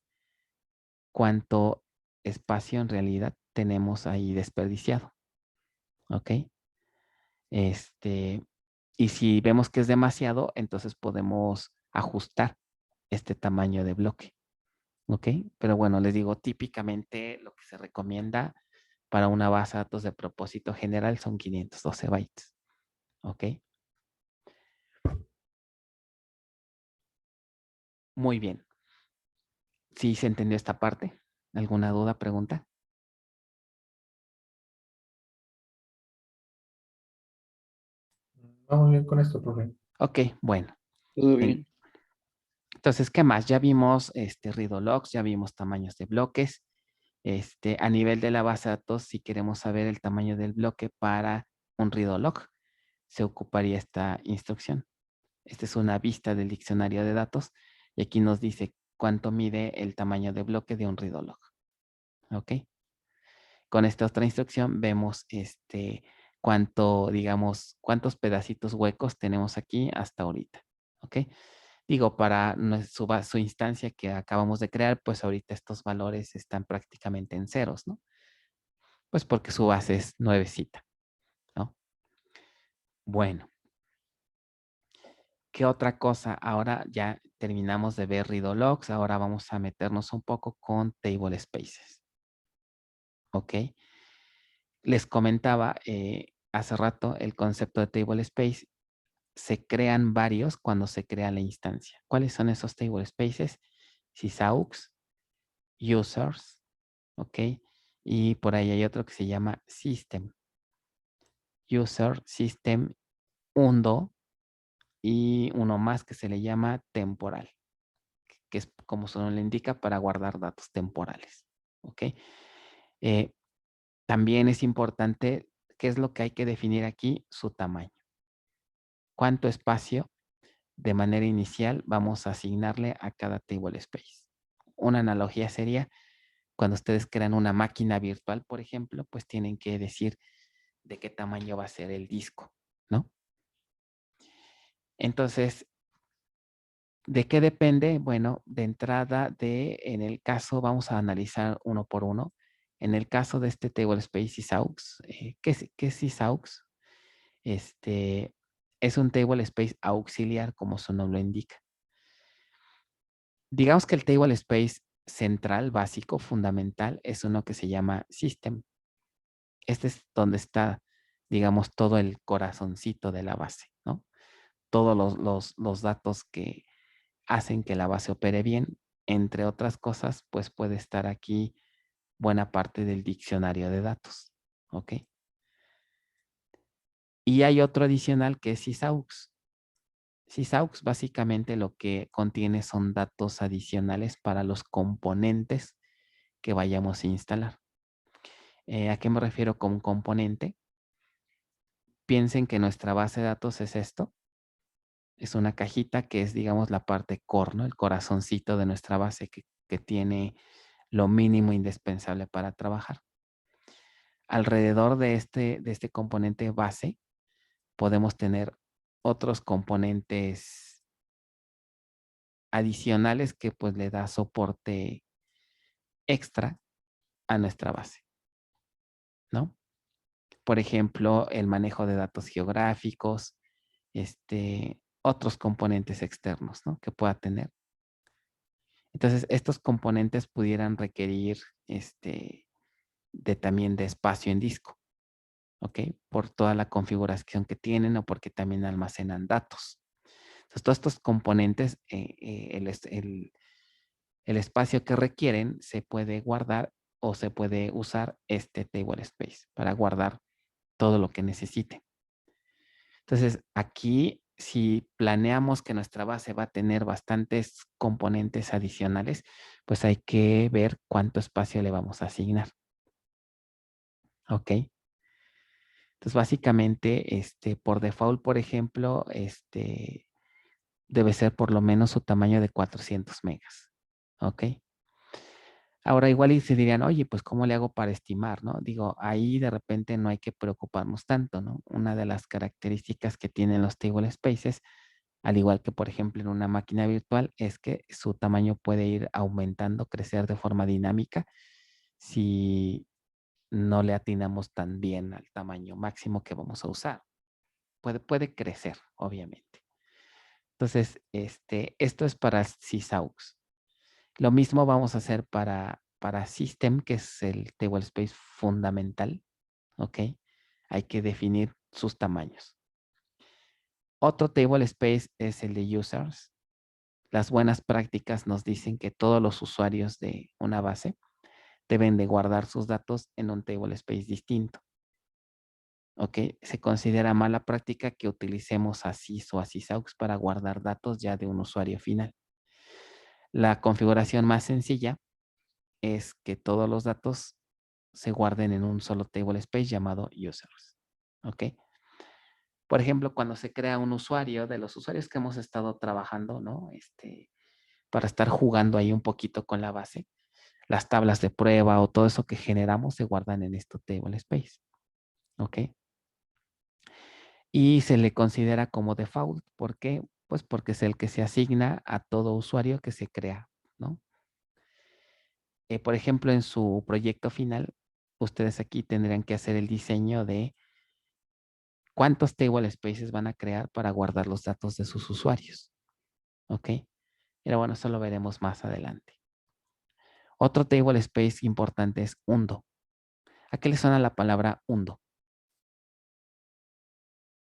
cuánto espacio en realidad tenemos ahí desperdiciado. ¿Ok? Y si vemos que es demasiado, entonces podemos ajustar este tamaño de bloque. ¿Ok? Pero bueno, les digo, típicamente lo que se recomienda para una base de datos de propósito general son 512 bytes. ¿Ok? Muy bien. ¿Sí se entendió esta parte? ¿Alguna duda, pregunta? Vamos bien con esto, profe. Ok, bueno. Todo bien. Entonces, ¿qué más? Ya vimos read-o-logs, ya vimos tamaños de bloques. A nivel de la base de datos, si queremos saber el tamaño del bloque para un read-o-log, se ocuparía esta instrucción. Esta es una vista del diccionario de datos y aquí nos dice cuánto mide el tamaño de bloque de un read-o-log. ¿Ok? Con esta otra instrucción vemos digamos, cuántos pedacitos huecos tenemos aquí hasta ahorita. ¿Ok? Digo, para su instancia que acabamos de crear, pues ahorita estos valores están prácticamente en ceros, ¿no? Pues porque su base es nuevecita, ¿no? Bueno. ¿Qué otra cosa? Ahora ya terminamos de ver read-o-logs. Ahora vamos a meternos un poco con table spaces. ¿Ok? Les comentaba hace rato el concepto de table space. Se crean varios cuando se crea la instancia. ¿Cuáles son esos table spaces? Sysaux, users, ¿ok? Y por ahí hay otro que se llama system. User, system, undo y uno más que se le llama temporal, que es como su nombre le indica para guardar datos temporales. ¿Ok? También es importante, ¿qué es lo que hay que definir aquí? Su tamaño. ¿Cuánto espacio de manera inicial vamos a asignarle a cada table space? Una analogía sería cuando ustedes crean una máquina virtual, por ejemplo, pues tienen que decir de qué tamaño va a ser el disco, ¿no? Entonces, ¿de qué depende? Bueno, de entrada en el caso, vamos a analizar uno por uno. En el caso de este table space Sysaux, ¿qué es Sysaux? Es un table space auxiliar, como su nombre lo indica. Digamos que el table space central, básico, fundamental, es uno que se llama system. Este es donde está, digamos, todo el corazoncito de la base, ¿no? Todos los datos que hacen que la base opere bien. Entre otras cosas, pues puede estar aquí buena parte del diccionario de datos. ¿Ok? Y hay otro adicional que es Sysaux. Sysaux básicamente lo que contiene son datos adicionales para los componentes que vayamos a instalar. ¿A qué me refiero con componente? Piensen que nuestra base de datos es esto. Es una cajita que es, digamos, la parte core, ¿no? El corazoncito de nuestra base que tiene lo mínimo indispensable para trabajar. Alrededor de este componente base podemos tener otros componentes adicionales que pues le da soporte extra a nuestra base, ¿no? Por ejemplo, el manejo de datos geográficos, otros componentes externos, ¿no? Que pueda tener. Entonces, estos componentes pudieran requerir también de espacio en disco, ¿ok? Por toda la configuración que tienen o porque también almacenan datos. Entonces, todos estos componentes, el espacio que requieren se puede guardar o se puede usar este table space para guardar todo lo que necesite. Entonces, aquí, si planeamos que nuestra base va a tener bastantes componentes adicionales, pues hay que ver cuánto espacio le vamos a asignar. ¿Ok? Entonces, básicamente, por default, por ejemplo, debe ser por lo menos su tamaño de 400 megas. ¿Ok? Ahora igual y se dirían, oye, pues ¿cómo le hago para estimar, no? Digo, ahí de repente no hay que preocuparnos tanto, ¿no? Una de las características que tienen los table spaces, al igual que por ejemplo en una máquina virtual, es que su tamaño puede ir aumentando, crecer de forma dinámica si no le atinamos tan bien al tamaño máximo que vamos a usar. Puede crecer, obviamente. Entonces, esto es para sysaux. Lo mismo vamos a hacer para System, que es el table space fundamental. ¿Ok? Hay que definir sus tamaños. Otro table space es el de users. Las buenas prácticas nos dicen que todos los usuarios de una base deben de guardar sus datos en un table space distinto. ¿Ok? Se considera mala práctica que utilicemos a sys o a sysaux para guardar datos ya de un usuario final. La configuración más sencilla es que todos los datos se guarden en un solo table space llamado users. ¿Ok? Por ejemplo, cuando se crea un usuario, de los usuarios que hemos estado trabajando, ¿no? Para estar jugando ahí un poquito con la base, las tablas de prueba o todo eso que generamos se guardan en este table space. ¿Ok? Y se le considera como default. ¿Por qué? Pues porque es el que se asigna a todo usuario que se crea, ¿no? Por ejemplo, en su proyecto final, ustedes aquí tendrían que hacer el diseño de cuántos table spaces van a crear para guardar los datos de sus usuarios. ¿Ok? Pero bueno, eso lo veremos más adelante. Otro table space importante es undo. ¿A qué le suena la palabra undo?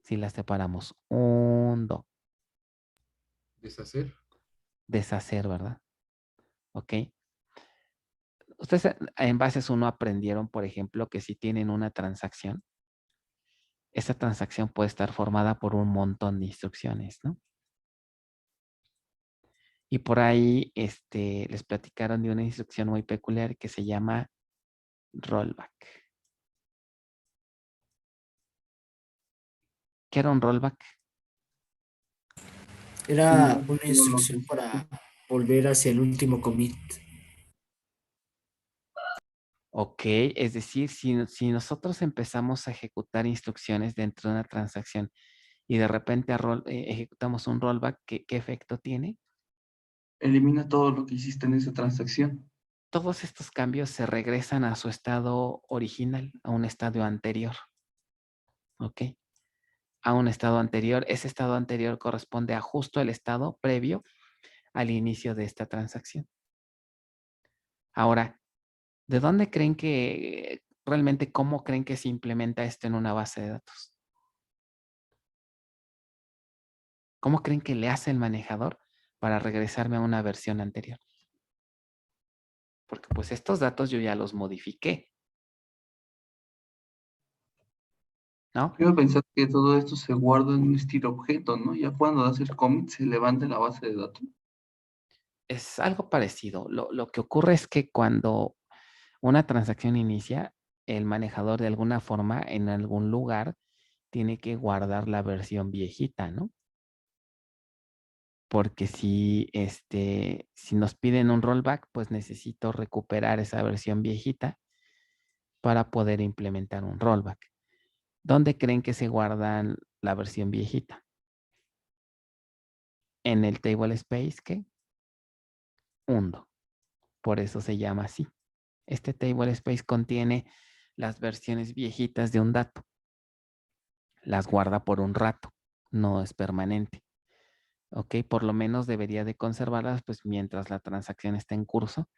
Si la separamos. Undo. Deshacer. Deshacer, ¿verdad? ¿Ok? Ustedes en bases 1 aprendieron, por ejemplo, que si tienen una transacción, esa transacción puede estar formada por un montón de instrucciones, ¿no? Y por ahí les platicaron de una instrucción muy peculiar que se llama rollback. ¿Qué era un rollback? Era una instrucción para volver hacia el último commit. Ok, es decir, si nosotros empezamos a ejecutar instrucciones dentro de una transacción y de repente ejecutamos un rollback, ¿qué efecto tiene? Elimina todo lo que hiciste en esa transacción. Todos estos cambios se regresan a su estado original, a un estado anterior. ¿Ok? A un estado anterior. Ese estado anterior corresponde a justo el estado previo al inicio de esta transacción. Ahora, ¿de dónde creen que, realmente, cómo creen que se implementa esto en una base de datos? ¿Cómo creen que le hace el manejador para regresarme a una versión anterior? Porque pues estos datos yo ya los modifiqué, ¿no? Quiero pensar que todo esto se guarda en un estilo objeto, ¿no? Ya cuando haces commit se levanta en la base de datos. Es algo parecido. Lo que ocurre es que cuando una transacción inicia, el manejador de alguna forma en algún lugar tiene que guardar la versión viejita, ¿no? Porque si nos piden un rollback, pues necesito recuperar esa versión viejita para poder implementar un rollback. ¿Dónde creen que se guardan la versión viejita? en el table space que undo. Por eso se llama así. Este table space contiene las versiones viejitas de un dato. Las guarda por un rato, no es permanente. Ok, por lo menos debería de conservarlas pues mientras la transacción está en curso,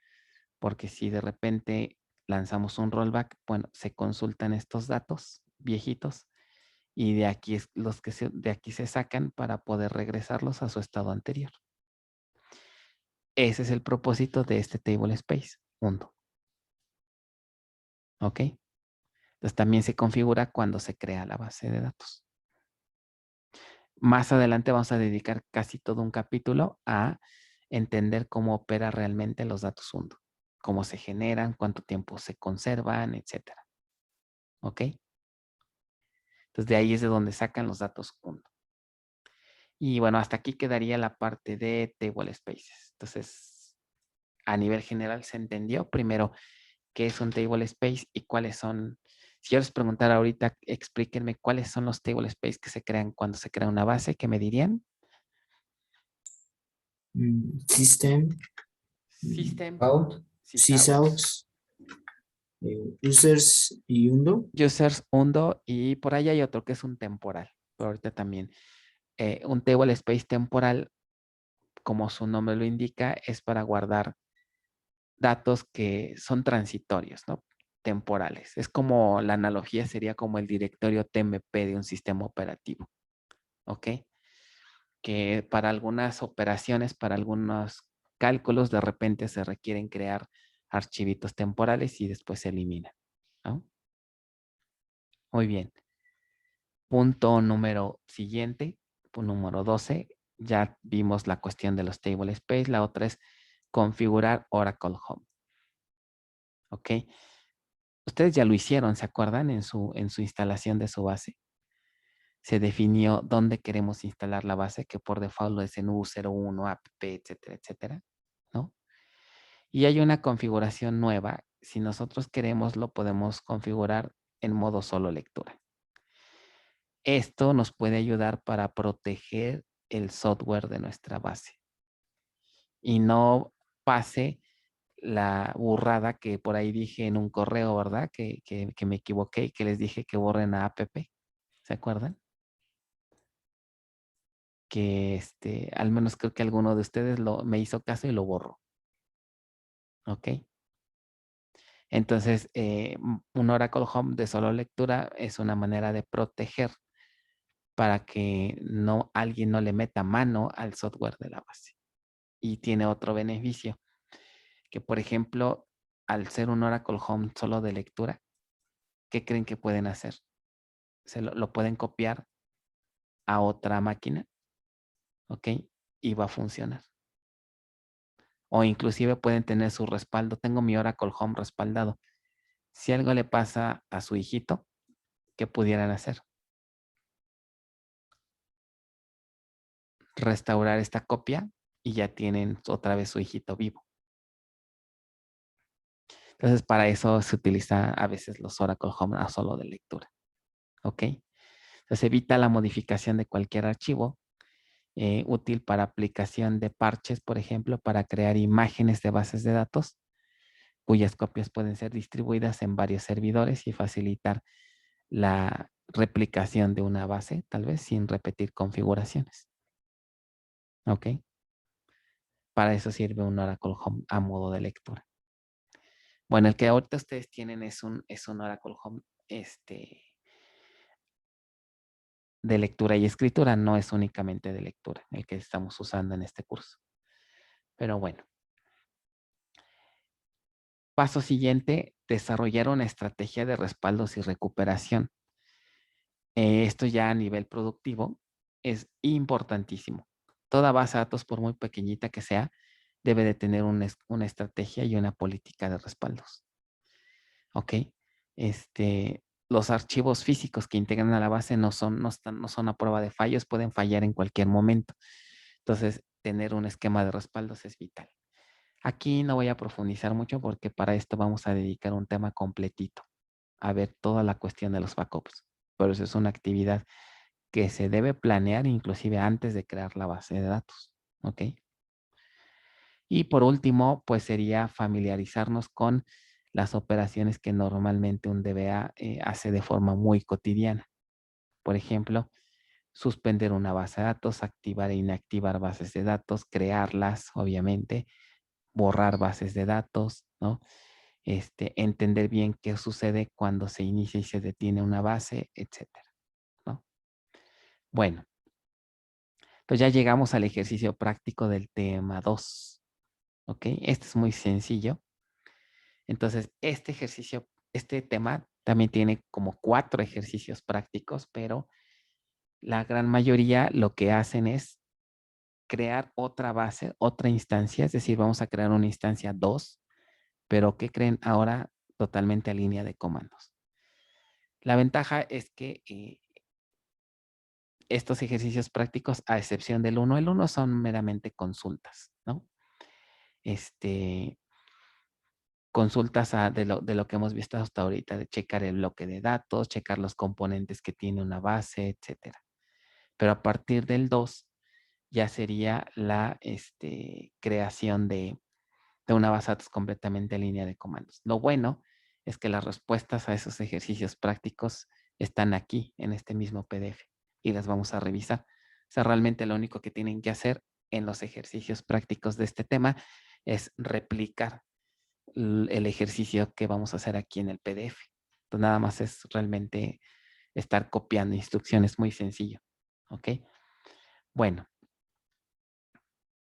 porque si de repente lanzamos un rollback, bueno, se consultan estos datos viejitos y de aquí es los que de aquí se sacan para poder regresarlos a su estado anterior. Ese es el propósito de este table space, undo. ¿Ok? Entonces también se configura cuando se crea la base de datos. Más adelante vamos a dedicar casi todo un capítulo a entender cómo opera realmente los datos undo, cómo se generan, cuánto tiempo se conservan, etcétera. ¿Ok? Entonces de ahí es de donde sacan los datos undo. Y bueno, hasta aquí quedaría la parte de table spaces. Entonces, a nivel general se entendió primero qué es un table space y cuáles son. Si yo les preguntara ahorita, explíquenme cuáles son los table space que se crean cuando se crea una base, ¿qué me dirían? System, System, Out. sysout, users y undo. users, undo, y por ahí hay otro que es un temporal. Pero ahorita también. Un table space temporal, como su nombre lo indica, es para guardar datos que son transitorios, ¿no? Temporales. Es como la analogía sería como el directorio TMP de un sistema operativo. ¿Ok? Que para algunas operaciones, para algunos cálculos, de repente se requieren crear archivitos temporales y después se eliminan, ¿no? Muy bien. Punto número siguiente, punto número 12. Ya vimos la cuestión de los table space. La otra es configurar Oracle Home. ¿Ok? Ustedes ya lo hicieron, ¿se acuerdan? En su instalación de su base. Se definió dónde queremos instalar la base, que por default es en U01, app, etcétera, etcétera, ¿no? Y hay una configuración nueva. Si nosotros queremos, lo podemos configurar en modo solo lectura. Esto nos puede ayudar para proteger el software de nuestra base y no pase la burrada que por ahí dije en un correo, ¿verdad? Que me equivoqué y que les dije que borren a app. ¿Se acuerdan? Que al menos creo que alguno de ustedes me hizo caso y lo borró. ¿Ok? Entonces, un Oracle Home de solo lectura es una manera de proteger para que alguien no le meta mano al software de la base. Y tiene otro beneficio, que por ejemplo, al ser un Oracle Home solo de lectura, ¿qué creen que pueden hacer? Lo pueden copiar a otra máquina, ¿ok? Y va a funcionar. O inclusive pueden tener su respaldo. Tengo mi Oracle Home respaldado. Si algo le pasa a su hijito, ¿qué pudieran hacer? Restaurar esta copia y ya tienen otra vez su hijito vivo. Entonces, para eso se utiliza a veces los Oracle Home a solo de lectura. ¿Ok? Entonces, evita la modificación de cualquier archivo. Útil para aplicación de parches, por ejemplo, para crear imágenes de bases de datos, cuyas copias pueden ser distribuidas en varios servidores y facilitar la replicación de una base, tal vez sin repetir configuraciones. ¿Ok? Para eso sirve un Oracle Home a modo de lectura. Bueno, el que ahorita ustedes tienen es un Oracle Home de lectura y escritura, no es únicamente de lectura el que estamos usando en este curso. Pero bueno. Paso siguiente, desarrollar una estrategia de respaldos y recuperación. Esto ya a nivel productivo es importantísimo. Toda base de datos, por muy pequeñita que sea, debe de tener una estrategia y una política de respaldos. ¿Ok? Los archivos físicos que integran a la base no son a prueba de fallos, pueden fallar en cualquier momento. Entonces, tener un esquema de respaldos es vital. Aquí no voy a profundizar mucho porque para esto vamos a dedicar un tema completito a ver toda la cuestión de los backups. Pero eso es una actividad que se debe planear inclusive antes de crear la base de datos. ¿ok? Y por último, pues sería familiarizarnos con las operaciones que normalmente un DBA hace de forma muy cotidiana. Por ejemplo, suspender una base de datos, activar e inactivar bases de datos, crearlas, obviamente, borrar bases de datos, ¿no? Entender bien qué sucede cuando se inicia y se detiene una base, etcétera, ¿no? Bueno, pues ya llegamos al ejercicio práctico del tema 2, ¿ok? Este es muy sencillo. Entonces, este tema también tiene como 4 ejercicios prácticos, pero la gran mayoría lo que hacen es crear otra base, otra instancia, es decir, vamos a crear una instancia 2, pero ¿qué creen ahora? Totalmente a línea de comandos. La ventaja es que estos ejercicios prácticos, a excepción del 1, el 1 son meramente consultas, ¿no? Consultas de lo que hemos visto hasta ahorita, de checar el bloque de datos, checar los componentes que tiene una base, etcétera. Pero a partir del 2 ya sería la creación de una base de datos completamente en línea de comandos. Lo bueno es que las respuestas a esos ejercicios prácticos están aquí en este mismo PDF y las vamos a revisar. O sea, realmente lo único que tienen que hacer en los ejercicios prácticos de este tema es replicar el ejercicio que vamos a hacer aquí en el PDF. Entonces, nada más es realmente estar copiando instrucciones, muy sencillo. ¿Ok? Bueno,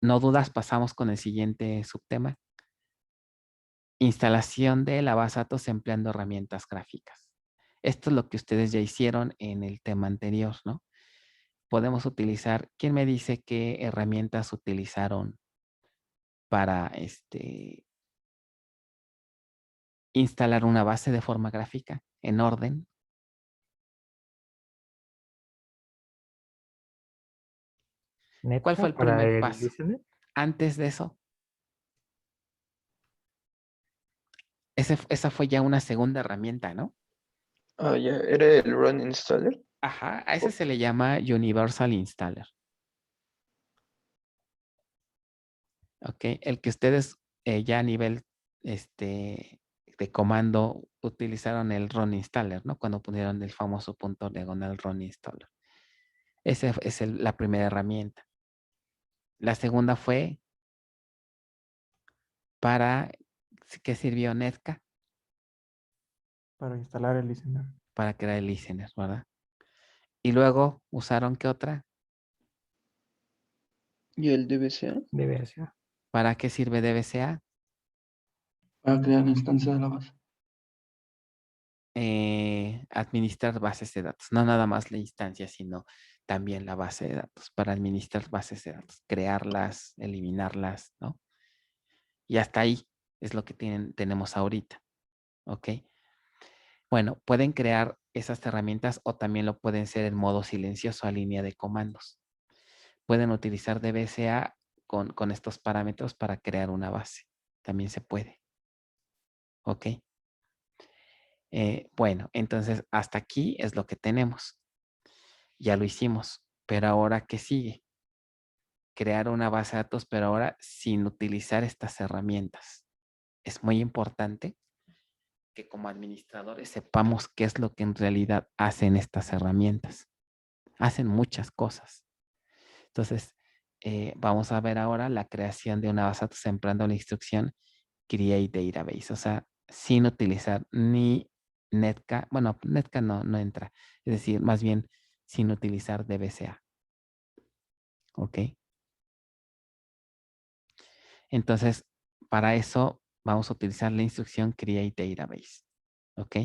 no dudas, pasamos con el siguiente subtema. Instalación de la base de datos empleando herramientas gráficas. Esto es lo que ustedes ya hicieron en el tema anterior, ¿no? Podemos utilizar, ¿quién me dice qué herramientas utilizaron para instalar una base de forma gráfica en orden? ¿Cuál fue el para primer el paso? listener. Antes de eso, esa fue ya una segunda herramienta, ¿no? Ah, ya, era el Run Installer. Ajá, a ese se le llama Universal Installer. Ok, el que ustedes ya a nivel de comando utilizaron el run installer, ¿no? Cuando pusieron el famoso punto diagonal run installer. Esa es la primera herramienta. La segunda fue para, ¿qué sirvió Netka? Para instalar el listener. Para crear el listener, ¿verdad? Y luego usaron, ¿qué otra? ¿Y el DBCA? Debe ser. ¿Para qué sirve DBCA? Para crear la instancia de la base. Administrar bases de datos, no nada más la instancia, sino también la base de datos, para administrar bases de datos, crearlas, eliminarlas, ¿no? Y hasta ahí es lo que tenemos ahorita, ¿ok? Bueno, pueden crear esas herramientas o también lo pueden hacer en modo silencioso a línea de comandos. Pueden utilizar DBCA con estos parámetros para crear una base, también se puede, ¿ok? Bueno, entonces hasta aquí es lo que tenemos. Ya lo hicimos, pero ahora ¿qué sigue? Crear una base de datos, pero ahora sin utilizar estas herramientas. Es muy importante que como administradores sepamos qué es lo que en realidad hacen estas herramientas. Hacen muchas cosas. Entonces, vamos a ver ahora la creación de una base de datos empleando la instrucción create database, o sea, sin utilizar ni Netka, bueno, Netka no entra, es decir, más bien sin utilizar DBCA. ¿Ok? Entonces, para eso vamos a utilizar la instrucción create database. ¿Ok?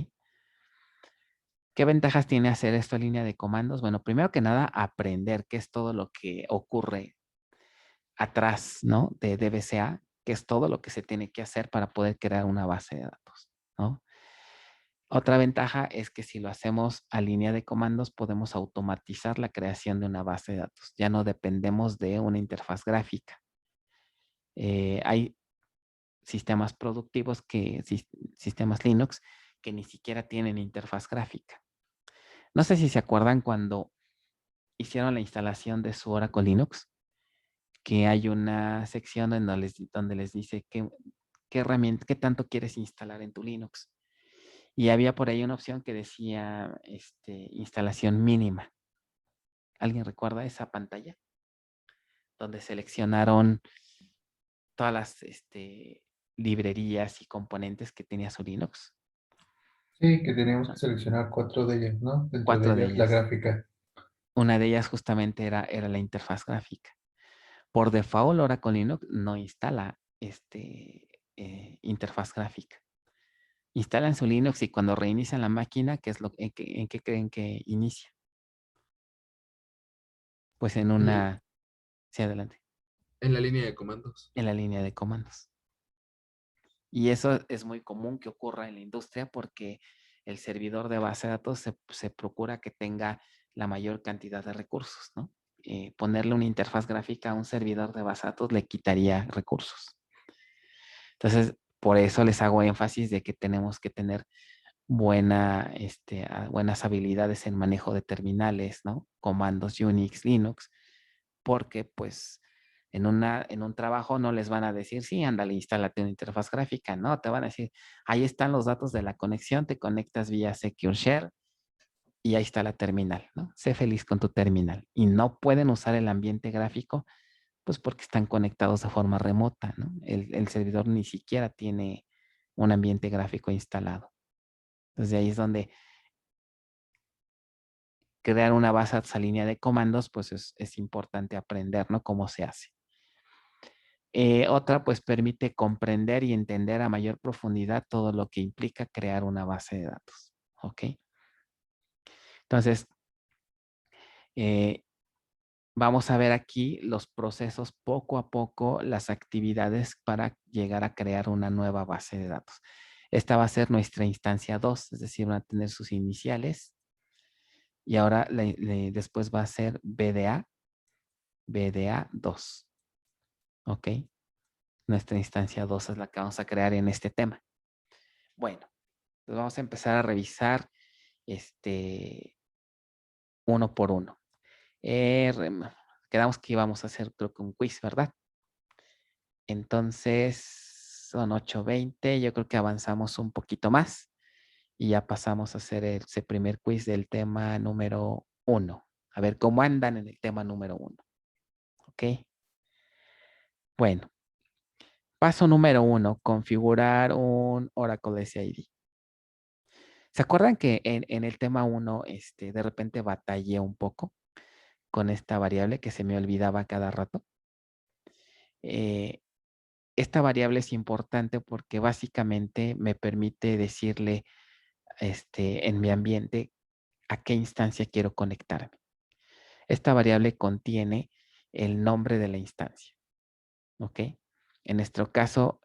¿Qué ventajas tiene hacer esto en línea de comandos? Bueno, primero que nada, aprender qué es todo lo que ocurre atrás, ¿no? De DBCA, que es todo lo que se tiene que hacer para poder crear una base de datos, ¿no? Otra ventaja es que si lo hacemos a línea de comandos, podemos automatizar la creación de una base de datos. Ya no dependemos de una interfaz gráfica. Hay sistemas productivos, sistemas Linux, que ni siquiera tienen interfaz gráfica. No sé si se acuerdan cuando hicieron la instalación de su Oracle Linux, que hay una sección en donde les dice qué herramienta, qué tanto quieres instalar en tu Linux. Y había por ahí una opción que decía instalación mínima. ¿Alguien recuerda esa pantalla? Donde seleccionaron todas las librerías y componentes que tenía su Linux. Sí, que teníamos que seleccionar 4 de ellas, ¿no? Dentro 4 de de ellas la ellas. gráfica. Una de ellas justamente era la interfaz gráfica. Por default, Oracle Linux no instala interfaz gráfica. Instalan su Linux y cuando reinician la máquina, en qué creen que inicia? Pues en una... Sí, adelante. En la línea de comandos. En la línea de comandos. Y eso es muy común que ocurra en la industria porque el servidor de base de datos se procura que tenga la mayor cantidad de recursos, ¿no? Ponerle una interfaz gráfica a un servidor de base de datos le quitaría recursos. Entonces, por eso les hago énfasis de que tenemos que tener buenas habilidades en manejo de terminales, ¿no? Comandos Unix, Linux, porque pues en un trabajo no les van a decir, sí, ándale, instálate una interfaz gráfica, no, te van a decir, ahí están los datos de la conexión, te conectas vía Secure Share y ahí está la terminal, ¿no? Sé feliz con tu terminal. Y no pueden usar el ambiente gráfico, pues porque están conectados de forma remota, ¿no? El servidor ni siquiera tiene un ambiente gráfico instalado. Entonces ahí es donde crear una base de datos a línea de comandos, pues es importante aprender, ¿no? Cómo se hace. Otra, pues permite comprender y entender a mayor profundidad todo lo que implica crear una base de datos. ¿Ok? Entonces, vamos a ver aquí los procesos poco a poco, las actividades para llegar a crear una nueva base de datos. Esta va a ser nuestra instancia 2, es decir, van a tener sus iniciales. Y ahora después va a ser BDA 2. ¿Ok? Nuestra instancia 2 es la que vamos a crear en este tema. Bueno, pues vamos a empezar a revisar uno por uno. Quedamos que íbamos a hacer, creo que un quiz, ¿verdad? Entonces, son 8:20. Yo creo que avanzamos un poquito más y ya pasamos a hacer ese primer quiz del tema número 1. A ver cómo andan en el tema número 1. ¿Ok? Bueno. Paso número 1, configurar un Oracle SID. ¿Se acuerdan que en el tema 1 de repente batallé un poco con esta variable que se me olvidaba cada rato? Esta variable es importante porque básicamente me permite decirle en mi ambiente a qué instancia quiero conectarme. Esta variable contiene el nombre de la instancia. ¿Ok? En nuestro caso,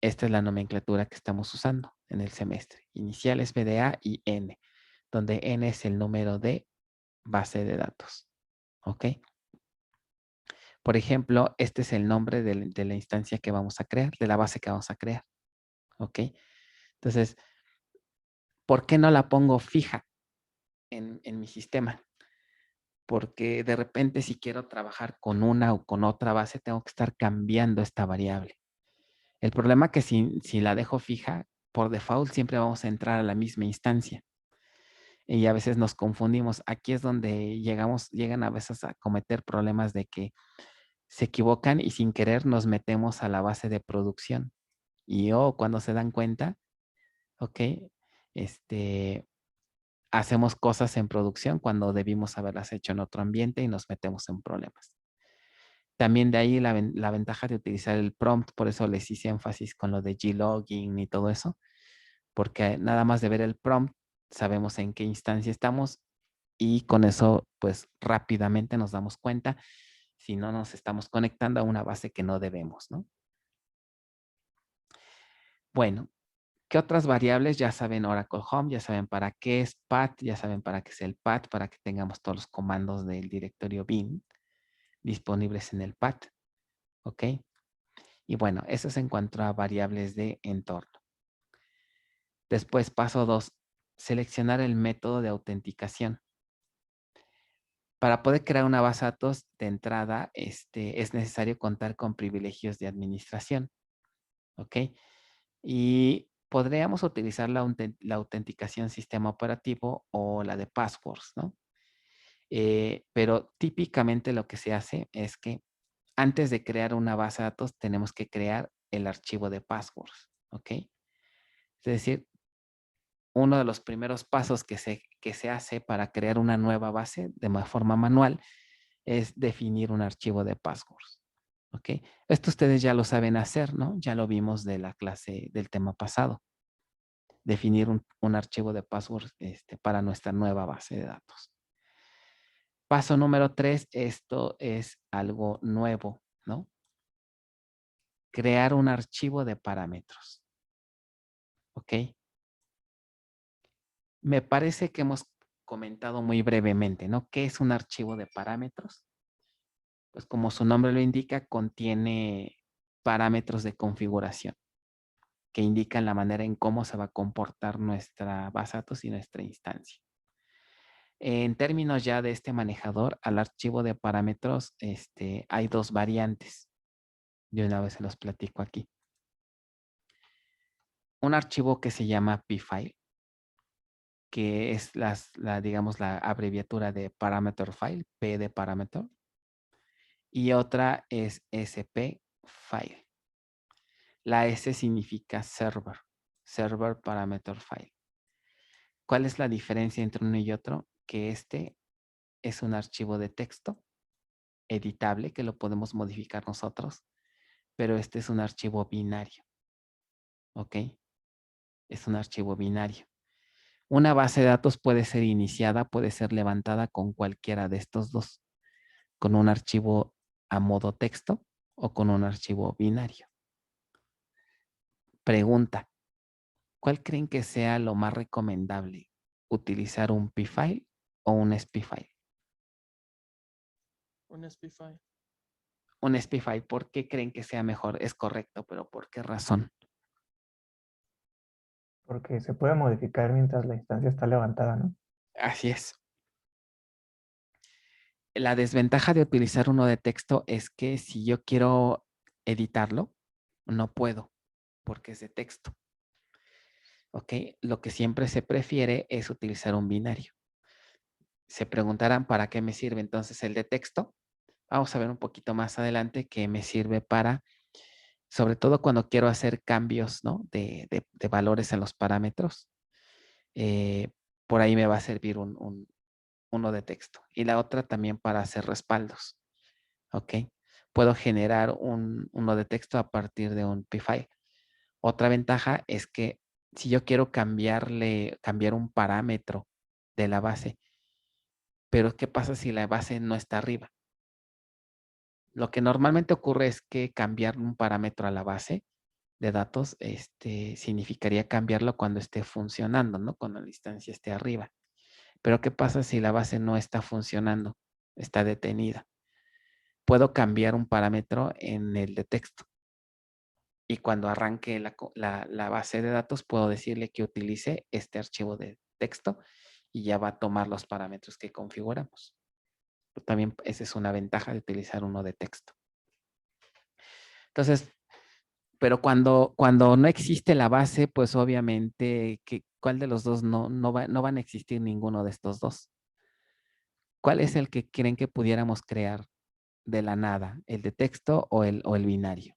esta es la nomenclatura que estamos usando en el semestre. Iniciales BDA y N, donde N es el número de base de datos. ¿Ok? Por ejemplo, este es el nombre de la instancia que vamos a crear, de la base que vamos a crear. ¿Ok? Entonces, ¿por qué no la pongo fija en mi sistema? Porque de repente si quiero trabajar con una o con otra base, tengo que estar cambiando esta variable. El problema es que si la dejo fija, por default siempre vamos a entrar a la misma instancia. Y a veces nos confundimos. Aquí es donde llegan a veces a cometer problemas de que se equivocan y sin querer nos metemos a la base de producción. Y cuando se dan cuenta, ok, hacemos cosas en producción cuando debimos haberlas hecho en otro ambiente y nos metemos en problemas. También de ahí la ventaja de utilizar el prompt, por eso les hice énfasis con lo de G-logging y todo eso, porque nada más de ver el prompt sabemos en qué instancia estamos y con eso pues rápidamente nos damos cuenta si no nos estamos conectando a una base que no debemos, ¿no? Bueno, ¿qué otras variables? Ya saben Oracle Home, ya saben para qué es path, ya saben para qué es el path, para que tengamos todos los comandos del directorio bin disponibles en el path, ¿ok? Y bueno, eso es en cuanto a variables de entorno. Después, paso 2, seleccionar el método de autenticación. Para poder crear una base de datos de entrada, es necesario contar con privilegios de administración. ¿Ok? Y podríamos utilizar la autenticación sistema operativo o la de passwords, ¿no? Pero típicamente lo que se hace es que antes de crear una base de datos tenemos que crear el archivo de passwords, ¿ok? Es decir, uno de los primeros pasos que se hace para crear una nueva base de forma manual es definir un archivo de passwords, ¿ok? Esto ustedes ya lo saben hacer, ¿no? Ya lo vimos de la clase del tema pasado. Definir un archivo de passwords para nuestra nueva base de datos. Paso número 3, esto es algo nuevo, ¿no? Crear un archivo de parámetros. ¿Ok? Me parece que hemos comentado muy brevemente, ¿no? ¿Qué es un archivo de parámetros? Pues como su nombre lo indica, contiene parámetros de configuración que indican la manera en cómo se va a comportar nuestra base de datos y nuestra instancia. En términos ya de este manejador, al archivo de parámetros, hay dos variantes. De una vez se los platico aquí. Un archivo que se llama pfile, que es digamos, la abreviatura de parameter file, P de parameter. Y otra es SP file. La S significa server, server parameter file. ¿Cuál es la diferencia entre uno y otro? Que este es un archivo de texto editable que lo podemos modificar nosotros, pero este es un archivo binario. ¿Ok? Es un archivo binario. Una base de datos puede ser iniciada, puede ser levantada con cualquiera de estos dos, con un archivo a modo texto o con un archivo binario. Pregunta, ¿cuál creen que sea lo más recomendable? ¿Utilizar un pfile o un spfile? Un SPFile. Un spfile, ¿por qué creen que sea mejor? Es correcto, pero ¿por qué razón? Porque se puede modificar mientras la instancia está levantada, ¿no? Así es. La desventaja de utilizar uno de texto es que si yo quiero editarlo, no puedo porque es de texto. ¿Ok? Lo que siempre se prefiere es utilizar un binario. Se preguntarán para qué me sirve entonces el de texto. Vamos a ver un poquito más adelante que me sirve para, sobre todo cuando quiero hacer cambios, ¿no? de valores en los parámetros. Por ahí me va a servir uno de texto. Y la otra también para hacer respaldos. ¿Ok? Puedo generar uno de texto a partir de un pfile. Otra ventaja es que si yo quiero cambiar un parámetro de la base, pero ¿qué pasa si la base no está arriba? Lo que normalmente ocurre es que cambiar un parámetro a la base de datos significaría cambiarlo cuando esté funcionando, ¿no? Cuando la instancia esté arriba. Pero ¿qué pasa si la base no está funcionando? Está detenida. Puedo cambiar un parámetro en el de texto. Y cuando arranque la base de datos, puedo decirle que utilice este archivo de texto y ya va a tomar los parámetros que configuramos. También esa es una ventaja de utilizar uno de texto. Entonces, pero cuando no existe la base, pues obviamente, ¿cuál de los dos no van a existir ninguno de estos dos? ¿Cuál es el que creen que pudiéramos crear de la nada? ¿El de texto o el binario?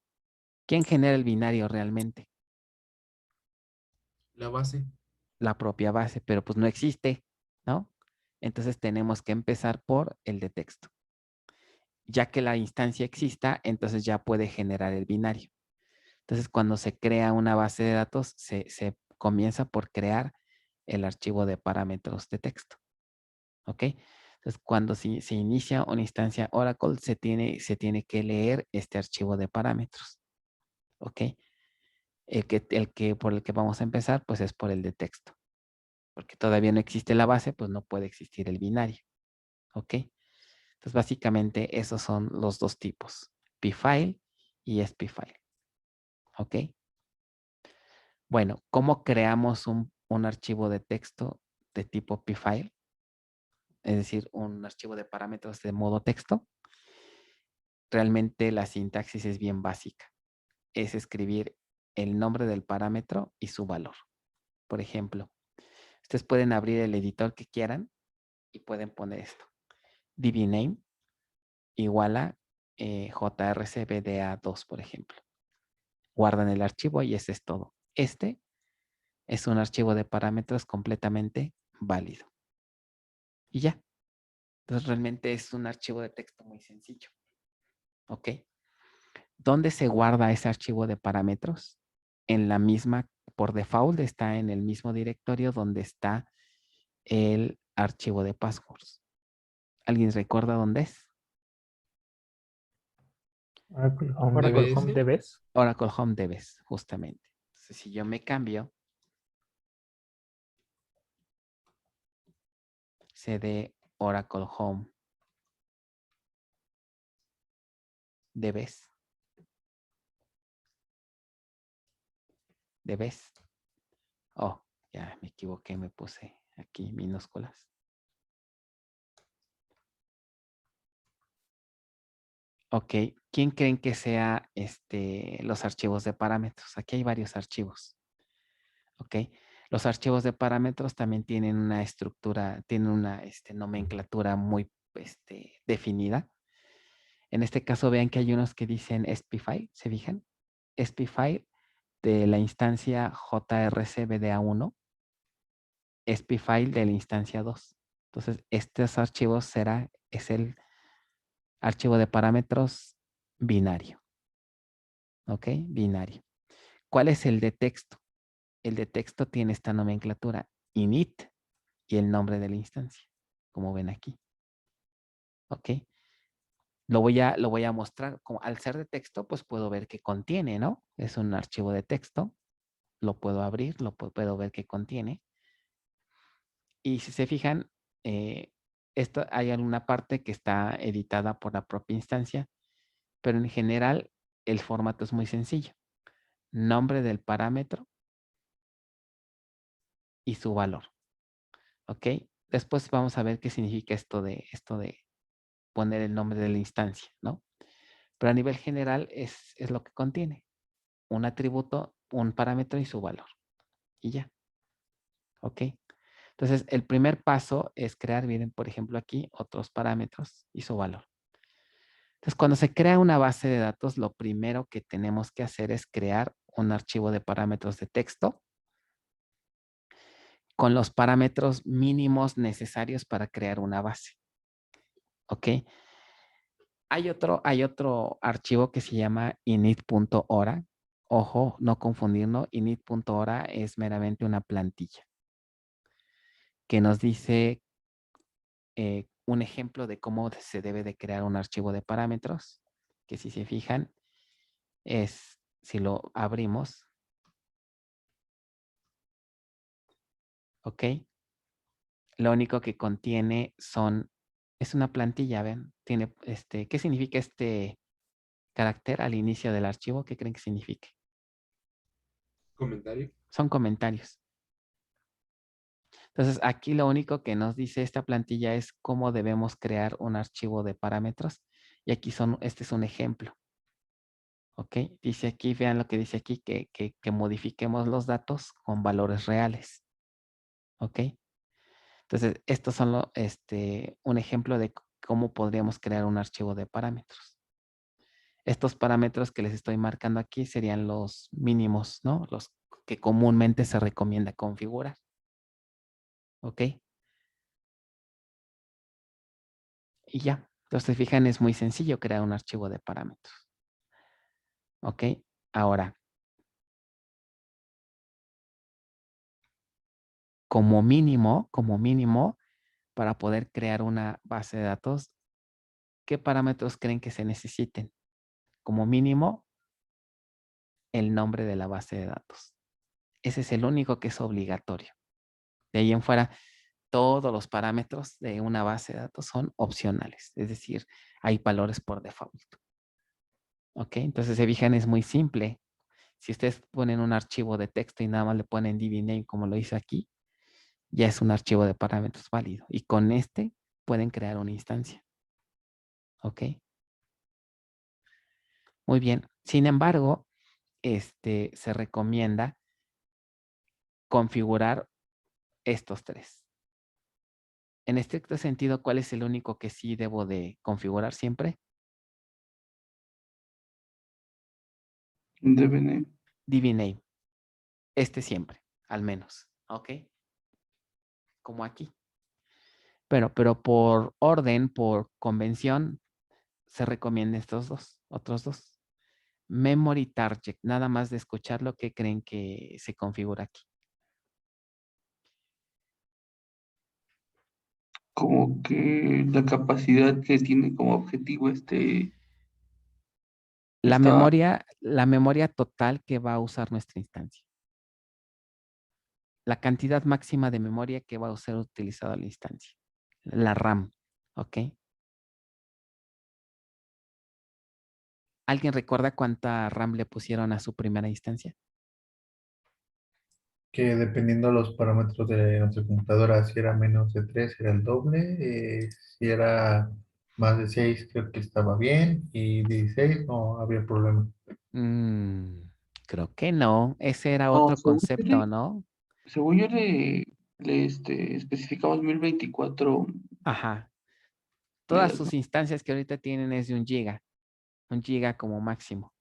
¿Quién genera el binario realmente? La base. La propia base, pero pues no existe, ¿no? Entonces tenemos que empezar por el de texto. Ya que la instancia exista, entonces ya puede generar el binario. Entonces cuando se crea una base de datos, se comienza por crear el archivo de parámetros de texto. ¿Ok? Entonces cuando se inicia una instancia Oracle, se tiene que leer este archivo de parámetros. ¿Ok? Por el que vamos a empezar, pues es por el de texto. Porque todavía no existe la base, pues no puede existir el binario. ¿Ok? Entonces, básicamente, esos son los dos tipos, pfile y spfile. ¿Ok? Bueno, ¿cómo creamos un archivo de texto de tipo pfile? es decir, un archivo de parámetros de modo texto, realmente la sintaxis es bien básica. Es escribir el nombre del parámetro y su valor. Por ejemplo, ustedes pueden abrir el editor que quieran y pueden poner esto. dbName igual a jrcbda2, por ejemplo. Guardan el archivo y ese es todo. Este es un archivo de parámetros completamente válido. Y ya. Entonces realmente es un archivo de texto muy sencillo. ¿Ok? ¿Dónde se guarda ese archivo de parámetros? En la misma, por default está en el mismo directorio donde está el archivo de passwords. ¿Alguien recuerda dónde es? Oracle DBS. Home DBs. Oracle Home DBs, justamente. Entonces, si yo me cambio, cd Oracle Home DBs. DBs. Oh, ya me equivoqué, me puse aquí minúsculas. Ok, ¿quién creen que sea los archivos de parámetros? Aquí hay varios archivos. Ok, los archivos de parámetros también tienen una estructura, tienen una nomenclatura muy definida. En este caso, vean que hay unos que dicen SPFile, ¿se fijan? SPFile de la instancia JRCBDA1, SPFile de la instancia 2. Entonces, estos archivos es el archivo de parámetros binario. ¿Ok? Binario. ¿Cuál es el de texto? El de texto tiene esta nomenclatura, init y el nombre de la instancia, como ven aquí. ¿Ok? Lo voy a mostrar. Como, al ser de texto, pues puedo ver qué contiene, ¿no? Es un archivo de texto. Lo puedo abrir, puedo ver qué contiene. Y si se fijan, hay alguna parte que está editada por la propia instancia, pero en general el formato es muy sencillo. Nombre del parámetro y su valor. ¿Ok? Después vamos a ver qué significa esto de poner el nombre de la instancia, ¿no? Pero a nivel general es lo que contiene. Un atributo, un parámetro y su valor. Y ya. ¿Ok? Entonces, el primer paso es crear, miren, por ejemplo, aquí otros parámetros y su valor. Entonces, cuando se crea una base de datos, lo primero que tenemos que hacer es crear un archivo de parámetros de texto con los parámetros mínimos necesarios para crear una base. ¿Ok? Hay otro archivo que se llama init.ora. Ojo, no confundirlo. Init.ora es meramente una plantilla que nos dice un ejemplo de cómo se debe de crear un archivo de parámetros, que si se fijan, si lo abrimos, ¿ok? Lo único que contiene es una plantilla, ¿ven? Tiene, ¿qué significa este carácter al inicio del archivo? ¿Qué creen que signifique? Comentario. Son comentarios. Entonces, aquí lo único que nos dice esta plantilla es cómo debemos crear un archivo de parámetros. Y aquí este es un ejemplo. ¿Ok? Dice aquí, vean lo que dice aquí, que modifiquemos los datos con valores reales. ¿Ok? Entonces, estos son un ejemplo de cómo podríamos crear un archivo de parámetros. Estos parámetros que les estoy marcando aquí serían los mínimos, ¿no? Los que comúnmente se recomienda configurar. ¿Ok? Y ya. Entonces, se fijan, es muy sencillo crear un archivo de parámetros. ¿Ok? Ahora, como mínimo, para poder crear una base de datos, ¿qué parámetros creen que se necesiten? Como mínimo, el nombre de la base de datos. Ese es el único que es obligatorio. De ahí en fuera, todos los parámetros de una base de datos son opcionales. Es decir, hay valores por default. ¿Ok? Entonces, se fijan, es muy simple. Si ustedes ponen un archivo de texto y nada más le ponen dbName como lo hice aquí, ya es un archivo de parámetros válido. Y con pueden crear una instancia. ¿Ok? Muy bien. Sin embargo, se recomienda configurar estos tres. En estricto sentido, ¿cuál es el único que sí debo de configurar siempre? DBName. DBName. Siempre, al menos. ¿Ok? Como aquí. Pero por orden, por convención, se recomiendan estos dos, otros dos. Memory Target, nada más de escuchar lo que creen que se configura aquí. Como que la capacidad que tiene como objetivo La esta, memoria total que va a usar nuestra instancia. La cantidad máxima de memoria que va a ser utilizada la instancia. La RAM, ¿ok? ¿Alguien recuerda cuánta RAM le pusieron a su primera instancia? Que dependiendo de los parámetros de nuestra computadora, si era menos de 3 era el doble, si era más de 6 creo que estaba bien, y 16 no había problema. Creo que no. Ese era no, otro concepto, ¿no? según yo le especificaba 1024. Ajá. Todas megas, sus ¿no? instancias que ahorita tienen es de 1 giga como máximo.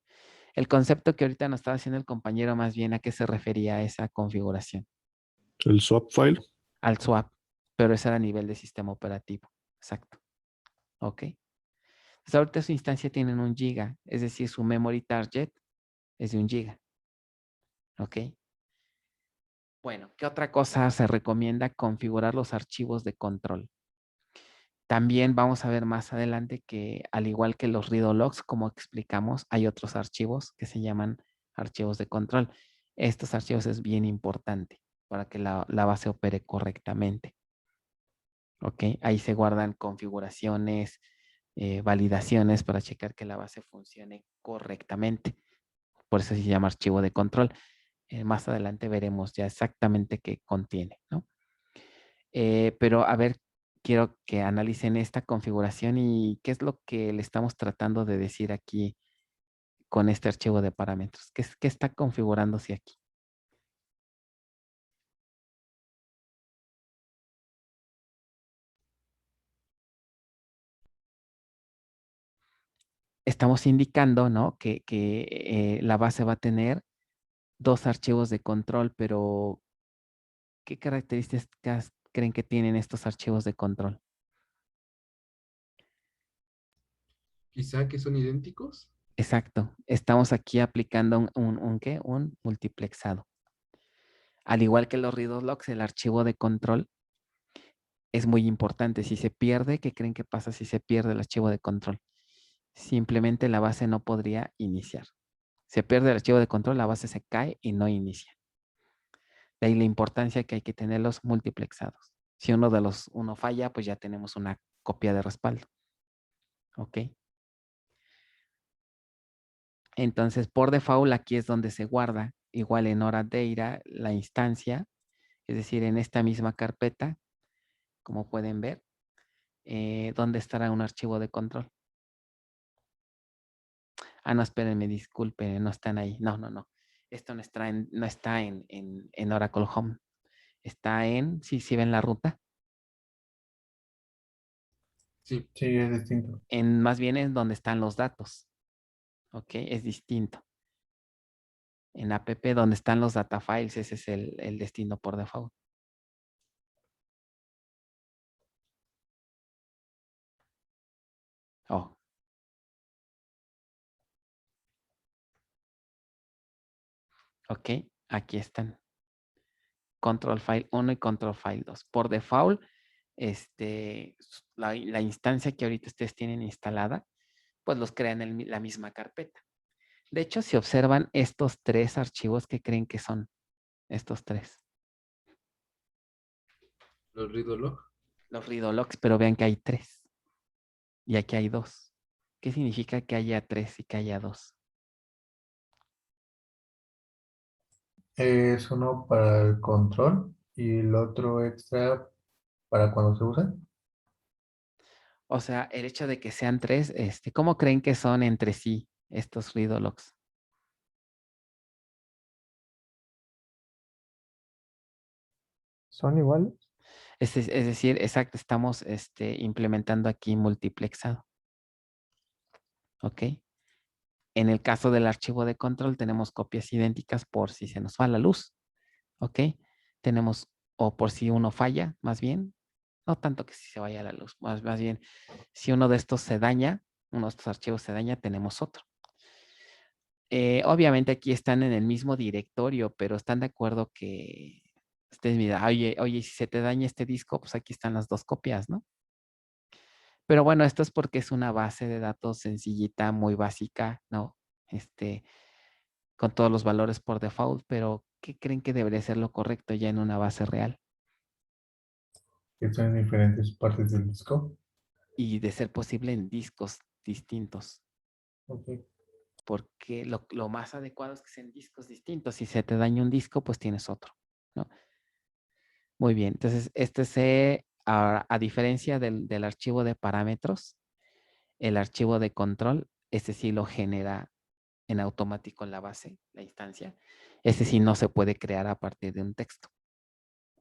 El concepto que ahorita nos estaba haciendo el compañero más bien a qué se refería a esa configuración. El swap file. Al swap, pero eso era a nivel de sistema operativo. Exacto. Ok. Entonces ahorita su instancia tiene 1 giga, es decir, su memory target es de 1 giga. Ok. Bueno, ¿qué otra cosa se recomienda? Configurar los archivos de control. También vamos a ver más adelante que al igual que los read logs, como explicamos, hay otros archivos que se llaman archivos de control. Estos archivos es bien importante para que la base opere correctamente. ¿Ok? Ahí se guardan configuraciones, validaciones para checar que la base funcione correctamente. Por eso se llama archivo de control. Más adelante veremos ya exactamente qué contiene, ¿no? Pero a ver, quiero que analicen esta configuración y qué es lo que le estamos tratando de decir aquí con este archivo de parámetros. ¿Qué está configurándose aquí? Estamos indicando, ¿no? Que la base va a tener 2 archivos de control, pero ¿qué características creen que tienen estos archivos de control? Quizá que son idénticos. Exacto. Estamos aquí aplicando ¿qué? Un multiplexado. Al igual que los read logs, el archivo de control es muy importante. Si se pierde, ¿qué creen que pasa si se pierde el archivo de control? Simplemente la base no podría iniciar. Se pierde el archivo de control, la base se cae y no inicia. De ahí la importancia que hay que tenerlos multiplexados. Si uno falla, pues ya tenemos una copia de respaldo. ¿Ok? Entonces, por default, aquí es donde se guarda, igual en hora data, la instancia, es decir, en esta misma carpeta, como pueden ver, donde estará un archivo de control. Ah, no, espérenme, disculpen, no están ahí. No. Esto no está en Oracle Home. Está sí ven la ruta. Sí. Sí, es distinto. Más bien en donde están los datos. ¿Ok? Es distinto. En app donde están los data files, ese es el destino por default. Oh. Ok, aquí están. Control File 1 y Control File 2. Por default, la instancia que ahorita ustedes tienen instalada, pues los crean en la misma carpeta. De hecho, si observan estos 3 archivos, ¿qué creen que son estos 3? Los read log. Los read logs, pero vean que hay 3. Y aquí hay 2. ¿Qué significa que haya 3 y que haya 2? Es uno para el control y el otro extra para cuando se usa. O sea, el hecho de que sean 3, ¿cómo creen que son entre sí estos read logs? ¿Son iguales? Es decir, exacto, estamos implementando aquí multiplexado. ¿Ok? En el caso del archivo de control tenemos copias idénticas por si se nos va la luz. ¿Ok? Tenemos, o por si uno falla, más bien. No tanto que si se vaya la luz, más bien, si uno de estos se daña, uno de estos archivos se daña, tenemos otro. Obviamente aquí están en el mismo directorio, pero están de acuerdo que ustedes miran, oye, si se te daña este disco, pues aquí están las 2 copias, ¿no? Pero bueno, esto es porque es una base de datos sencillita, muy básica, ¿no? Con todos los valores por default, pero ¿qué creen que debería ser lo correcto ya en una base real? Que son en diferentes partes del disco. Y de ser posible en discos distintos. Ok. Porque lo más adecuado es que sean discos distintos. Si se te daña un disco, pues tienes otro, ¿no? Muy bien, entonces a diferencia del archivo de parámetros, el archivo de control, este sí lo genera en automático en la base, la instancia. Este sí no se puede crear a partir de un texto.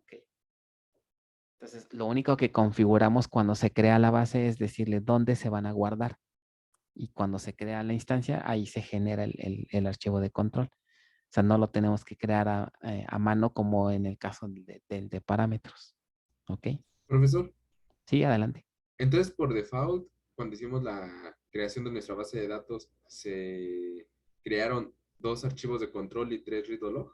Okay. Entonces, lo único que configuramos cuando se crea la base es decirle dónde se van a guardar. Y cuando se crea la instancia, ahí se genera el archivo de control. O sea, no lo tenemos que crear a mano como en el caso del de parámetros. ¿Ok? Profesor, Sí, adelante. entonces por default, cuando hicimos la creación de nuestra base de datos, se crearon 2 archivos de control y 3 read log.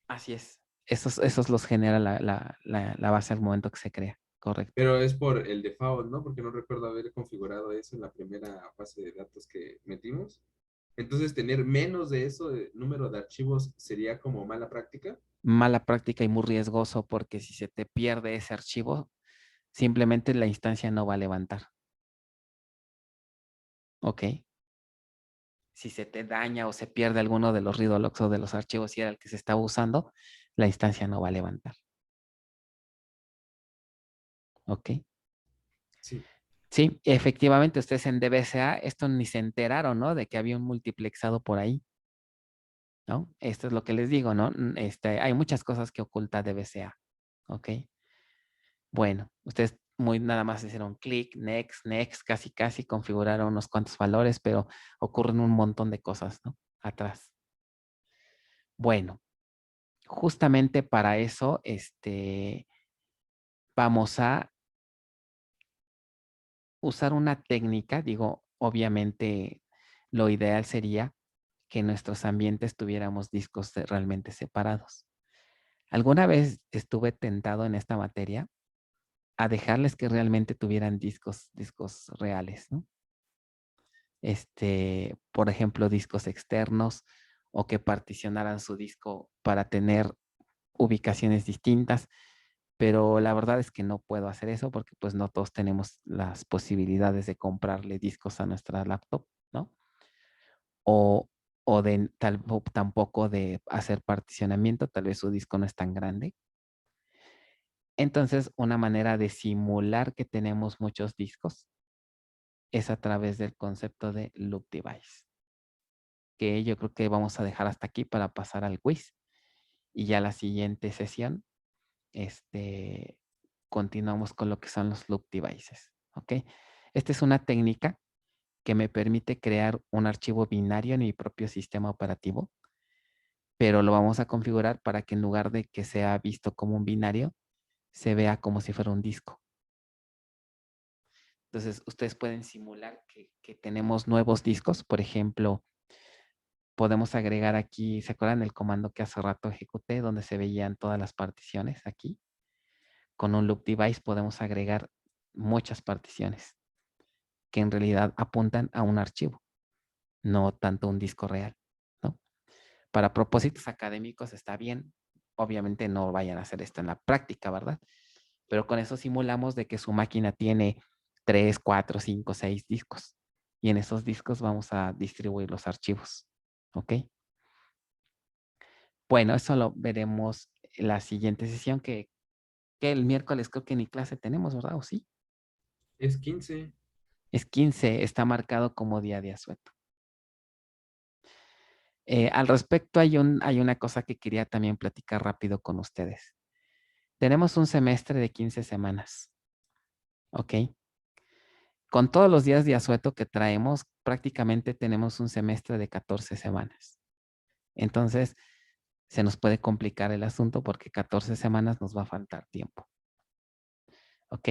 Así es. Esos los genera la base al momento que se crea. Correcto. Pero es por el default, ¿no? Porque no recuerdo haber configurado eso en la primera base de datos que metimos. Entonces, tener menos de eso, de número de archivos, sería como mala práctica. Mala práctica y muy riesgoso porque si se te pierde ese archivo, simplemente la instancia no va a levantar. ¿Ok? Si se te daña o se pierde alguno de los read logs o de los archivos si era el que se estaba usando, la instancia no va a levantar. ¿Ok? Sí. Sí, efectivamente, ustedes en DBCA, esto ni se enteraron, ¿no? De que había un multiplexado por ahí, ¿no? Esto es lo que les digo, ¿no? Hay muchas cosas que oculta DBCA, ¿ok? Bueno, ustedes muy nada más hicieron clic, next, next, casi configuraron unos cuantos valores, pero ocurren un montón de cosas, ¿no? Atrás. Bueno, justamente para eso, vamos a usar una técnica, digo, obviamente lo ideal sería que en nuestros ambientes tuviéramos discos realmente separados. Alguna vez estuve tentado en esta materia a dejarles que realmente tuvieran discos reales, ¿no? Por ejemplo, discos externos o que particionaran su disco para tener ubicaciones distintas, pero la verdad es que no puedo hacer eso porque pues no todos tenemos las posibilidades de comprarle discos a nuestra laptop, ¿no? O, tampoco de hacer particionamiento, tal vez su disco no es tan grande. Entonces, una manera de simular que tenemos muchos discos es a través del concepto de loop device, que yo creo que vamos a dejar hasta aquí para pasar al quiz. Y ya la siguiente sesión, continuamos con lo que son los loop devices, ¿ok? Esta es una técnica que me permite crear un archivo binario en mi propio sistema operativo, pero lo vamos a configurar para que en lugar de que sea visto como un binario, se vea como si fuera un disco. Entonces, ustedes pueden simular que tenemos nuevos discos. Por ejemplo, podemos agregar aquí, ¿se acuerdan del comando que hace rato ejecuté donde se veían todas las particiones aquí? Con un loop device podemos agregar muchas particiones que en realidad apuntan a un archivo, no tanto un disco real, ¿no? Para propósitos académicos está bien. Obviamente no vayan a hacer esto en la práctica, ¿verdad? Pero con eso simulamos de que su máquina tiene 3, 4, 5, 6 discos. Y en esos discos vamos a distribuir los archivos. ¿Ok? Bueno, eso lo veremos en la siguiente sesión que el miércoles creo que ni clase tenemos, ¿verdad? ¿O sí? Es 15. Es 15, está marcado como día de asueto. Al respecto, hay una cosa que quería también platicar rápido con ustedes. Tenemos un semestre de 15 semanas, ¿ok? Con todos los días de asueto que traemos, prácticamente tenemos un semestre de 14 semanas. Entonces, se nos puede complicar el asunto porque 14 semanas nos va a faltar tiempo. ¿Ok?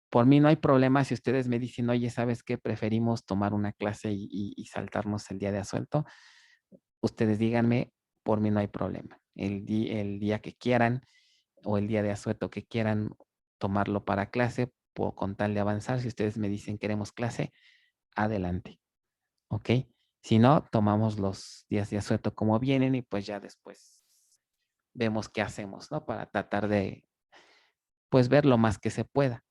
Por mí no hay problema si ustedes me dicen, oye, ¿sabes qué? Preferimos tomar una clase y saltarnos el día de asueto. Ustedes díganme, por mí no hay problema. El día que quieran o el día de asueto que quieran tomarlo para clase, con tal de avanzar. Si ustedes me dicen queremos clase, adelante. ¿Ok? Si no, tomamos los días de asueto como vienen y pues ya después vemos qué hacemos, ¿no? Para tratar de, pues, ver lo más que se pueda.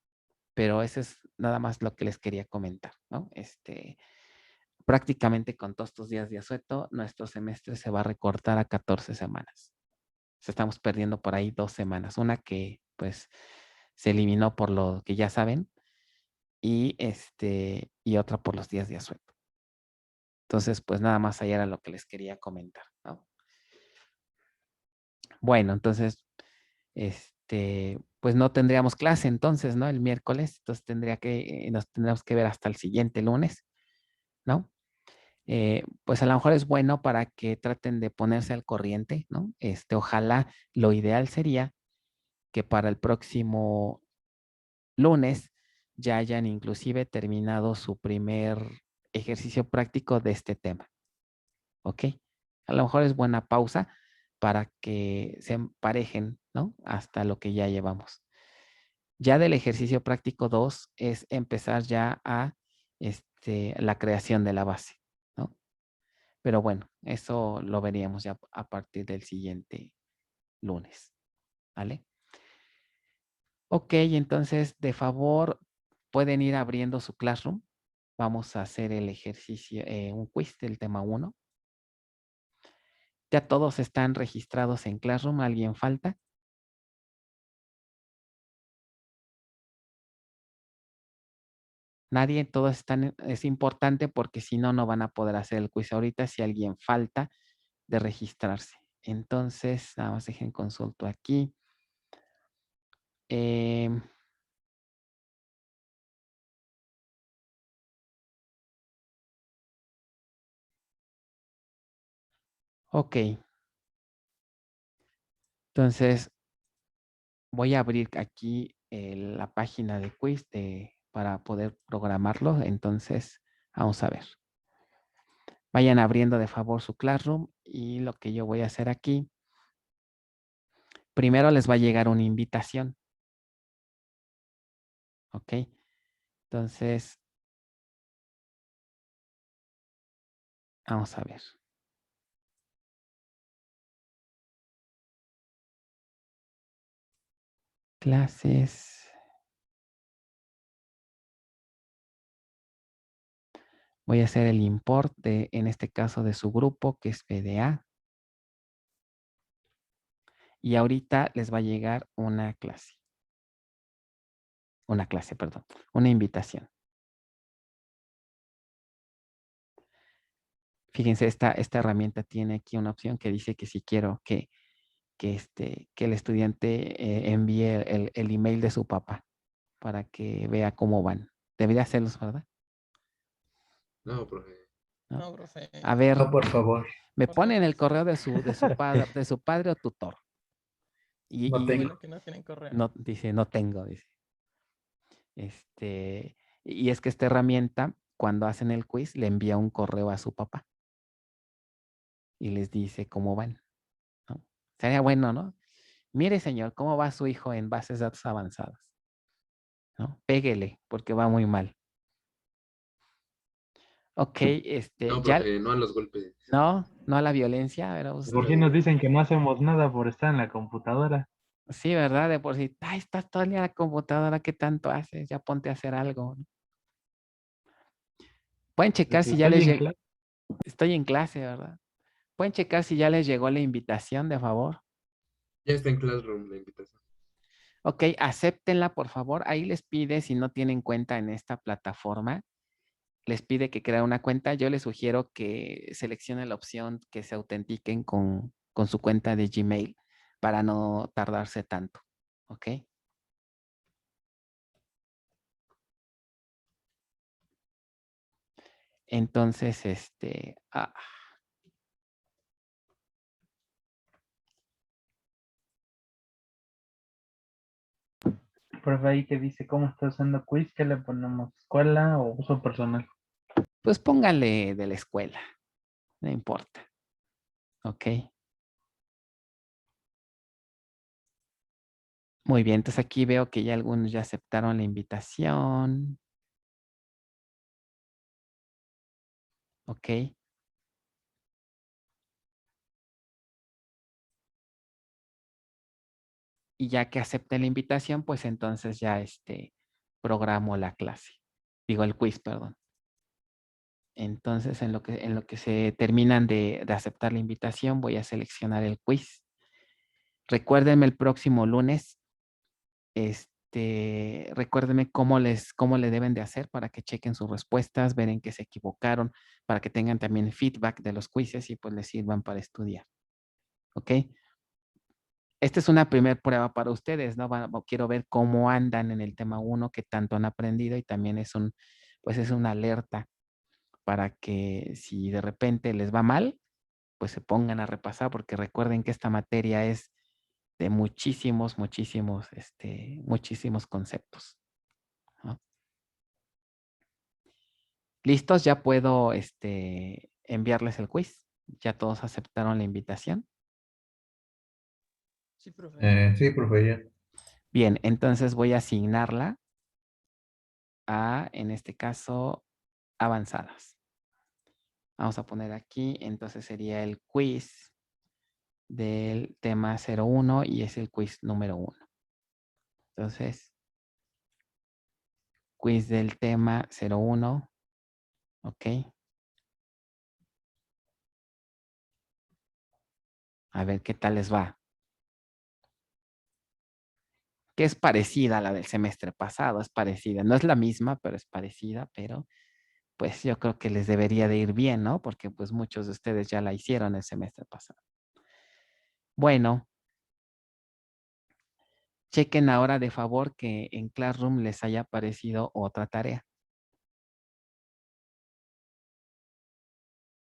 Pero eso es nada más lo que les quería comentar, ¿no? Prácticamente con todos estos días de asueto, nuestro semestre se va a recortar a 14 semanas. Estamos perdiendo por ahí 2 semanas. Una que, pues, se eliminó por lo que ya saben y otra por los días de asueto. Entonces, pues nada más allá era lo que les quería comentar, ¿no? Bueno, entonces, pues no tendríamos clase entonces, ¿no? El miércoles, entonces nos tendríamos que ver hasta el siguiente lunes, ¿no? Pues a lo mejor es bueno para que traten de ponerse al corriente, ¿no? Ojalá, lo ideal sería que para el próximo lunes ya hayan inclusive terminado su primer ejercicio práctico de este tema, ¿ok? A lo mejor es buena pausa para que se emparejen, ¿no? Hasta lo que ya llevamos. Ya del ejercicio práctico 2 es empezar ya a la creación de la base, ¿no? Pero bueno, eso lo veríamos ya a partir del siguiente lunes, ¿vale? Ok, entonces, de favor, pueden ir abriendo su Classroom. Vamos a hacer el ejercicio, un quiz del tema 1. Ya todos están registrados en Classroom. ¿Alguien falta? Nadie, todos están, es importante porque si no, no van a poder hacer el quiz ahorita si alguien falta de registrarse. Entonces, nada más dejen consulto aquí. Ok. Entonces, voy a abrir aquí la página de quiz para poder programarlo. Entonces, vamos a ver. Vayan abriendo de favor su Classroom y lo que yo voy a hacer aquí. Primero les va a llegar una invitación. Ok. Entonces, vamos a ver. Clases. Voy a hacer el import en este caso, de su grupo, que es PDA. Y ahorita les va a llegar una clase. Una clase, perdón. Una invitación. Fíjense, esta herramienta tiene aquí una opción que dice que si quiero que el estudiante envíe el email de su papá para que vea cómo van. Debería hacerlos, ¿verdad? No, profe. No, profe. A ver, No, por favor. me ponen el correo de su padre o tutor. No tengo. Bueno, que no tienen correo. No, dice, no tengo, dice. Y es que esta herramienta, cuando hacen el quiz, le envía un correo a su papá y les dice cómo van, ¿no? Sería bueno, ¿no? Mire, señor, ¿cómo va su hijo en bases de datos avanzadas? ¿No? Péguele, porque va muy mal. Ok, No, ya, profe, no a los golpes. no a la violencia, pero Por fin nos dicen que no hacemos nada por estar en la computadora. sí, ¿verdad? De por sí, ay, estás todo el día en la computadora, ¿qué tanto haces? Ya ponte a hacer algo, ¿no? Pueden checar si ya les llegó. Estoy en clase, ¿verdad? Pueden checar si ya les llegó la invitación, de favor. Ya está en Classroom la invitación. Ok, acéptenla, por favor. Ahí les pide, si no tienen cuenta en esta plataforma, les pide que creen una cuenta. Yo les sugiero que seleccionen la opción que se autentiquen con su cuenta de Gmail para no tardarse tanto. Ok. Entonces, Profe, ahí que dice cómo está usando quiz, ¿qué le ponemos? ¿Escuela o uso personal? pues pónganle de la escuela, no importa. Ok. Muy bien, entonces aquí veo que ya algunos ya aceptaron la invitación. Ok. Y ya que acepten la invitación, pues entonces ya programo la clase. Digo, el quiz, perdón. Entonces, en lo que se terminan de aceptar la invitación, voy a seleccionar el quiz. Recuérdenme el próximo lunes, recuérdenme cómo le deben de hacer para que chequen sus respuestas, ver en qué se equivocaron, para que tengan también feedback de los quizzes y pues les sirvan para estudiar. ¿Ok? Esta es una primera prueba para ustedes, ¿no? Quiero ver cómo andan en el tema 1, qué tanto han aprendido y también pues es una alerta para que si de repente les va mal, pues se pongan a repasar, porque recuerden que esta materia es de muchísimos conceptos, ¿no? ¿Listos? Ya puedo enviarles el quiz. ¿Ya todos aceptaron la invitación? Sí, profe. Sí, profe, ya. Bien, entonces voy a asignarla a, en este caso, avanzadas. Vamos a poner aquí, entonces sería el quiz del tema 01 y es el quiz número 1. Entonces, quiz del tema 01, ok. A ver qué tal les va. Que es parecida a la del semestre pasado, es parecida. No es la misma, pero es parecida, pero pues yo creo que les debería de ir bien, ¿no? Porque pues muchos de ustedes ya la hicieron el semestre pasado. Bueno, chequen ahora de favor que en Classroom les haya aparecido otra tarea.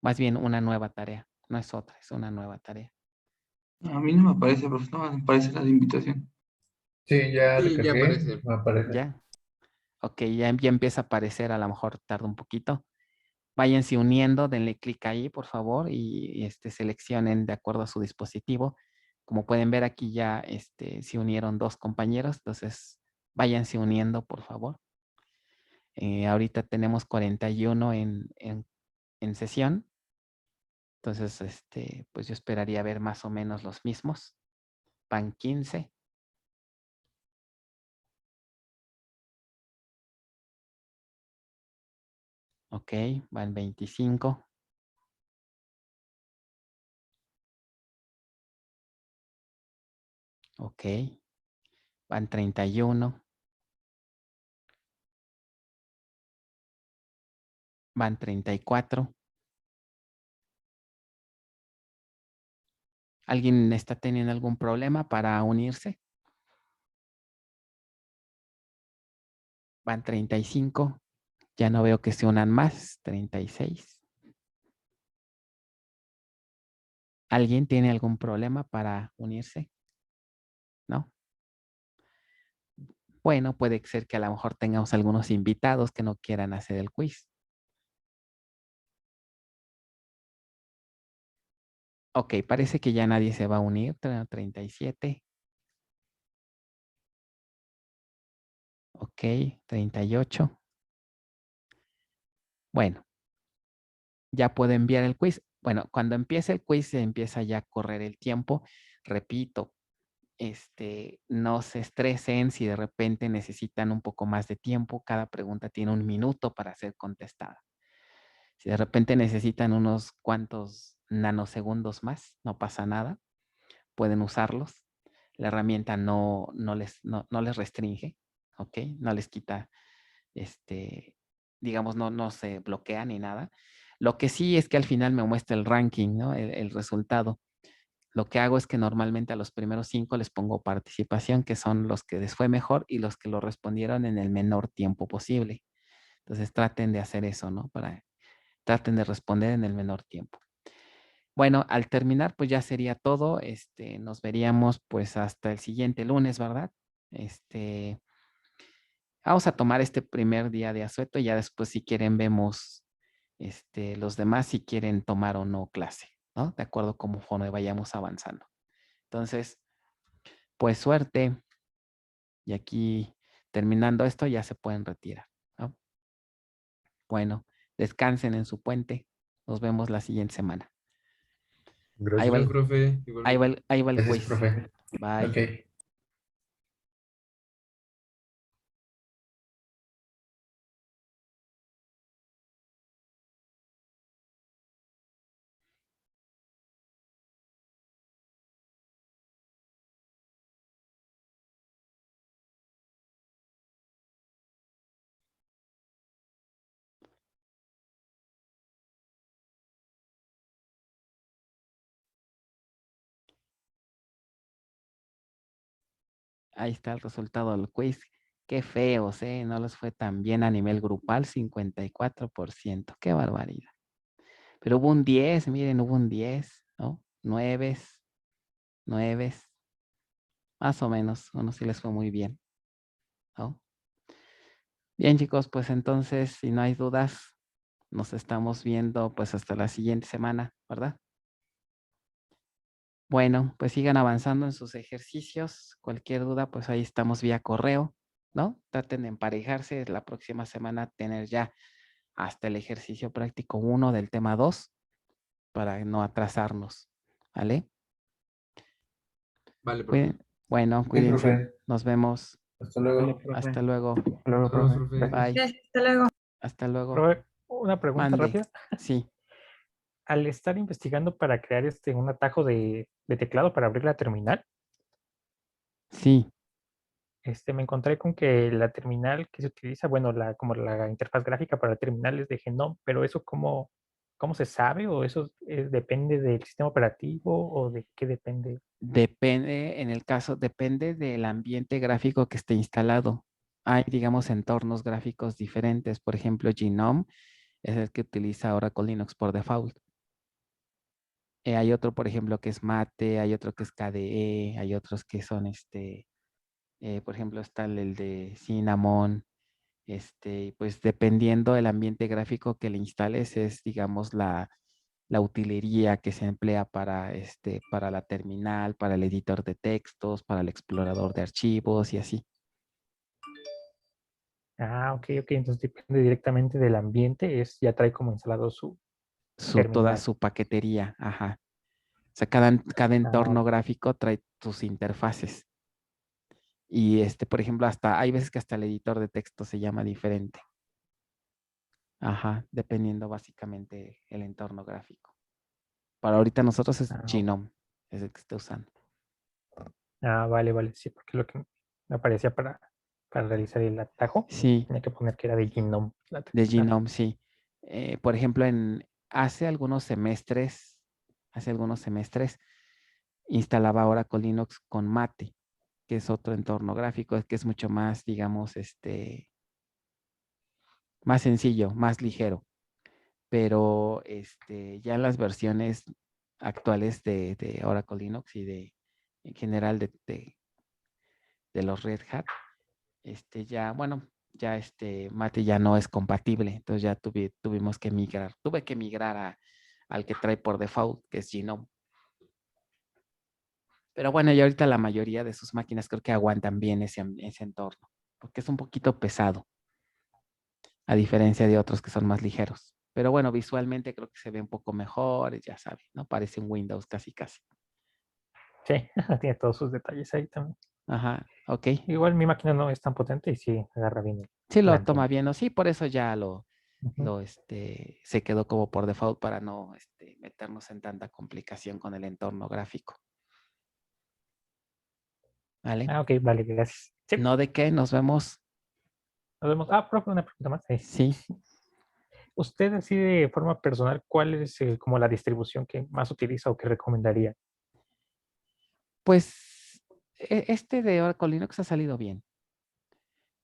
Más bien una nueva tarea. No es otra, es una nueva tarea. A mí no me aparece, profe, no me aparece la de invitación. Sí, ya Sí, ya recargué, aparece. me aparece. ¿Ya? Ok, ya empieza a aparecer, a lo mejor tarda un poquito. Váyanse uniendo, denle clic ahí, por favor, y seleccionen de acuerdo a su dispositivo. Como pueden ver aquí ya se unieron 2 compañeros, entonces váyanse uniendo, por favor. Ahorita tenemos 41 en sesión. Entonces, pues yo esperaría ver más o menos los mismos. Van 15. Ok, van 25. Ok, van 31. Van 34. ¿Alguien está teniendo algún problema para unirse? Van 35. Ya no veo que se unan más. 36. ¿Alguien tiene algún problema para unirse? ¿No? Bueno, puede ser que a lo mejor tengamos algunos invitados que no quieran hacer el quiz. Ok, parece que ya nadie se va a unir. 37. Ok, 38. Bueno, ya puedo enviar el quiz. Bueno, cuando empiece el quiz se empieza ya a correr el tiempo. Repito, no se estresen si de repente necesitan un poco más de tiempo. Cada pregunta tiene 1 minuto para ser contestada. Si de repente necesitan unos cuantos nanosegundos más, no pasa nada. Pueden usarlos. la herramienta no les restringe, ¿ok? No les quita, digamos, no se bloquea ni nada. Lo que sí es que al final me muestra el ranking, ¿no? El resultado. Lo que hago es que normalmente a los primeros 5 les pongo participación, que son los que les fue mejor y los que lo respondieron en el menor tiempo posible. Entonces traten de hacer eso, ¿no? Traten de responder en el menor tiempo. Bueno, al terminar, pues ya sería todo. Nos veríamos pues hasta el siguiente lunes, ¿verdad? Vamos a tomar este primer día de asueto y ya después si quieren vemos los demás si quieren tomar o no clase, ¿no? De acuerdo como vayamos avanzando. Entonces, pues suerte. Y aquí terminando esto ya se pueden retirar, ¿no? Bueno, descansen en su puente. Nos vemos la siguiente semana. Ahí va Gracias, el, profe. Igualmente. ahí va el Gracias, quiz. profe. Bye. Ok. Ahí está el resultado del quiz. Qué feos, ¿eh? No les fue tan bien a nivel grupal, 54%. Qué barbaridad. Pero hubo un 10, miren, hubo un 10, ¿no? 9, más o menos. Uno sí les fue muy bien, ¿no? Bien, chicos, pues entonces, si no hay dudas, nos estamos viendo pues hasta la siguiente semana, ¿verdad? Bueno, pues sigan avanzando en sus ejercicios. Cualquier duda, pues ahí estamos vía correo, ¿no? Traten de emparejarse. La próxima semana tener ya hasta el ejercicio práctico 1 del tema 2 para no atrasarnos, ¿vale? Vale, profe. Bueno, Sí, cuídense. profe. Nos vemos. Hasta luego. profe. Hasta luego. Hasta luego, Saludos, profe. profe. Bye. Gracias, hasta luego. Hasta luego. Profe, una pregunta Mande. rápida. Sí, Al estar investigando para crear un atajo de teclado para abrir la terminal, sí. me encontré con que la terminal que se utiliza, bueno, como la interfaz gráfica para la terminal es de GNOME, pero eso cómo se sabe o eso depende del sistema operativo o de qué depende. Depende, en el caso, depende del ambiente gráfico que esté instalado. Hay, digamos, entornos gráficos diferentes. Por ejemplo, GNOME es el que utiliza Oracle Linux por default. Hay otro, por ejemplo, que es Mate, hay otro que es KDE, hay otros que son, por ejemplo, está el de Cinnamon. Pues dependiendo del ambiente gráfico que le instales, es, digamos, la utilería que se emplea para la terminal, para el editor de textos, para el explorador de archivos y así. Ah, ok, entonces depende directamente del ambiente, ya trae como instalado su Toda terminal. su paquetería, ajá. O sea, cada entorno gráfico trae sus interfaces. Y por ejemplo, hay veces que hasta el editor de texto se llama diferente. Ajá, dependiendo básicamente el entorno gráfico. Para ahorita nosotros es GNOME, es el que está usando. Ah, vale, sí, porque lo que me aparecía para realizar el atajo, Sí, tenía que poner que era de GNOME. de GNOME, sí. Por ejemplo, hace algunos semestres, instalaba Oracle Linux con Mate, que es otro entorno gráfico, que es mucho más, digamos, más sencillo, más ligero. Pero ya en las versiones actuales de Oracle Linux y en general de los Red Hat, ya, bueno, ya Mate ya no es compatible, entonces ya tuvimos que migrar, tuve que migrar al que trae por default, que es GNOME. Pero bueno, ya ahorita la mayoría de sus máquinas creo que aguantan bien ese entorno, porque es un poquito pesado, a diferencia de otros que son más ligeros. Pero bueno, visualmente creo que se ve un poco mejor, ya saben, ¿no? Parece un Windows casi. Sí, tiene todos sus detalles ahí también. Ajá, ok. Igual mi máquina no es tan potente y sí agarra bien. Sí, lo el toma ambiente. bien, ¿no? Sí, por eso ya Ujú. se quedó como por default para no meternos en tanta complicación con el entorno gráfico. ¿vale? Ah, ok, vale, gracias. Sí, No de qué, nos vemos. nos vemos. Ah, profe, una pregunta más. Sí, Usted así de forma personal, ¿cuál es como la distribución que más utiliza o que recomendaría? pues este de Oracle Linux ha salido bien.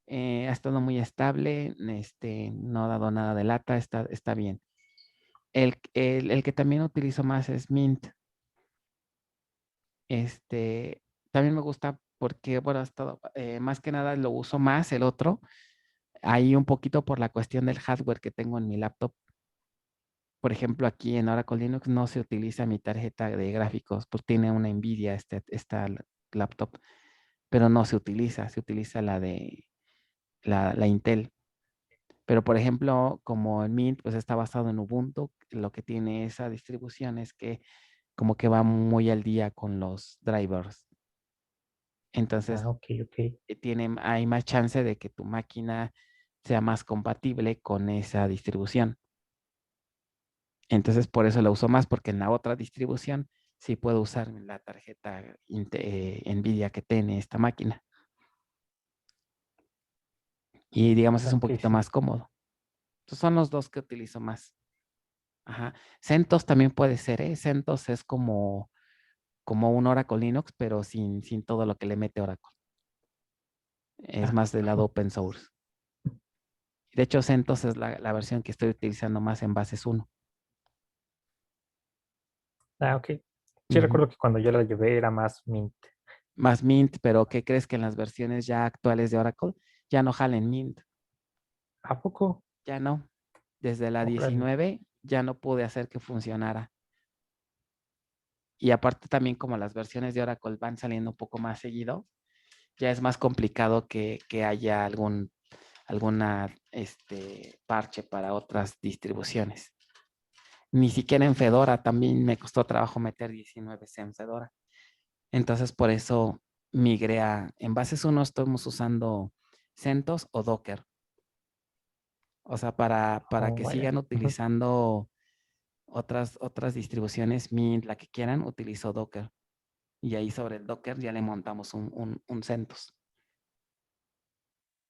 Ha estado muy estable, no ha dado nada de lata, está bien. El que también utilizo más es Mint. También me gusta porque, bueno, ha estado, más que nada lo uso más el otro, ahí un poquito por la cuestión del hardware que tengo en mi laptop. Por ejemplo, aquí en Oracle Linux no se utiliza mi tarjeta de gráficos, pues tiene una Nvidia esta laptop, pero no se utiliza la de la Intel. Pero por ejemplo, como el Mint, pues está basado en Ubuntu, lo que tiene esa distribución es que como que va muy al día con los drivers. Entonces, Ah, ok, ok. hay más chance de que tu máquina sea más compatible con esa distribución. Entonces, por eso la uso más, porque en la otra distribución sí puedo usar la tarjeta NVIDIA que tiene esta máquina. Y digamos, es Ah, un ok, poquito sí. más cómodo. Entonces, son los dos que utilizo más. Ajá. CentOS también puede ser, ¿eh? CentOS es como un Oracle Linux, pero sin todo lo que le mete Oracle. Es Ah, más del lado open source. De hecho, CentOS es la versión que estoy utilizando más en bases 1. ah, ok. Sí, recuerdo que cuando yo la llevé era más Mint. Más Mint, pero ¿qué crees que en las versiones ya actuales de Oracle ya no jalen Mint? ¿A poco? Ya no. Desde la Órale. 19 ya no pude hacer que funcionara. Y aparte también como las versiones de Oracle van saliendo un poco más seguido, ya es más complicado que haya alguna parche para otras distribuciones. Ni siquiera en Fedora también me costó trabajo meter 19C en Fedora. Entonces por eso migré en bases 1 estamos usando CentOS o Docker. O sea, para Oh, que vaya. sigan Ujú. utilizando otras distribuciones, Mint, la que quieran, utilizo Docker. Y ahí sobre el Docker ya le montamos un CentOS.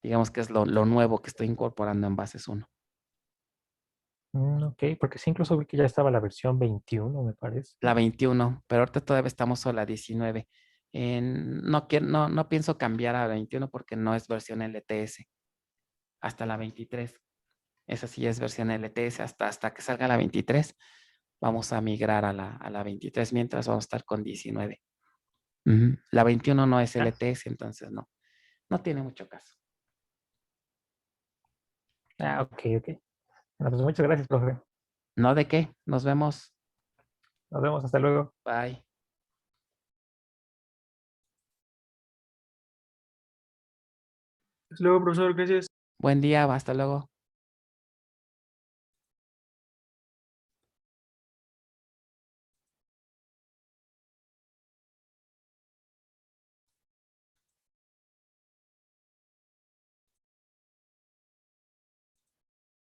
Digamos que es lo nuevo que estoy incorporando en bases 1. Ok, porque sí, incluso vi que ya estaba la versión 21, me parece. La 21, pero ahorita todavía estamos sobre la 19. No pienso cambiar a la 21 porque no es versión LTS. Hasta la 23. Esa sí es versión LTS. Hasta que salga la 23, vamos a migrar a la 23, mientras vamos a estar con 19. La 21 no es Ah, LTS, entonces no tiene mucho caso. ok, ok. Bueno, pues muchas gracias, profe. No de qué. Nos vemos. Nos vemos, hasta luego. Bye. Hasta luego, profesor, gracias. Buen día. Hasta luego.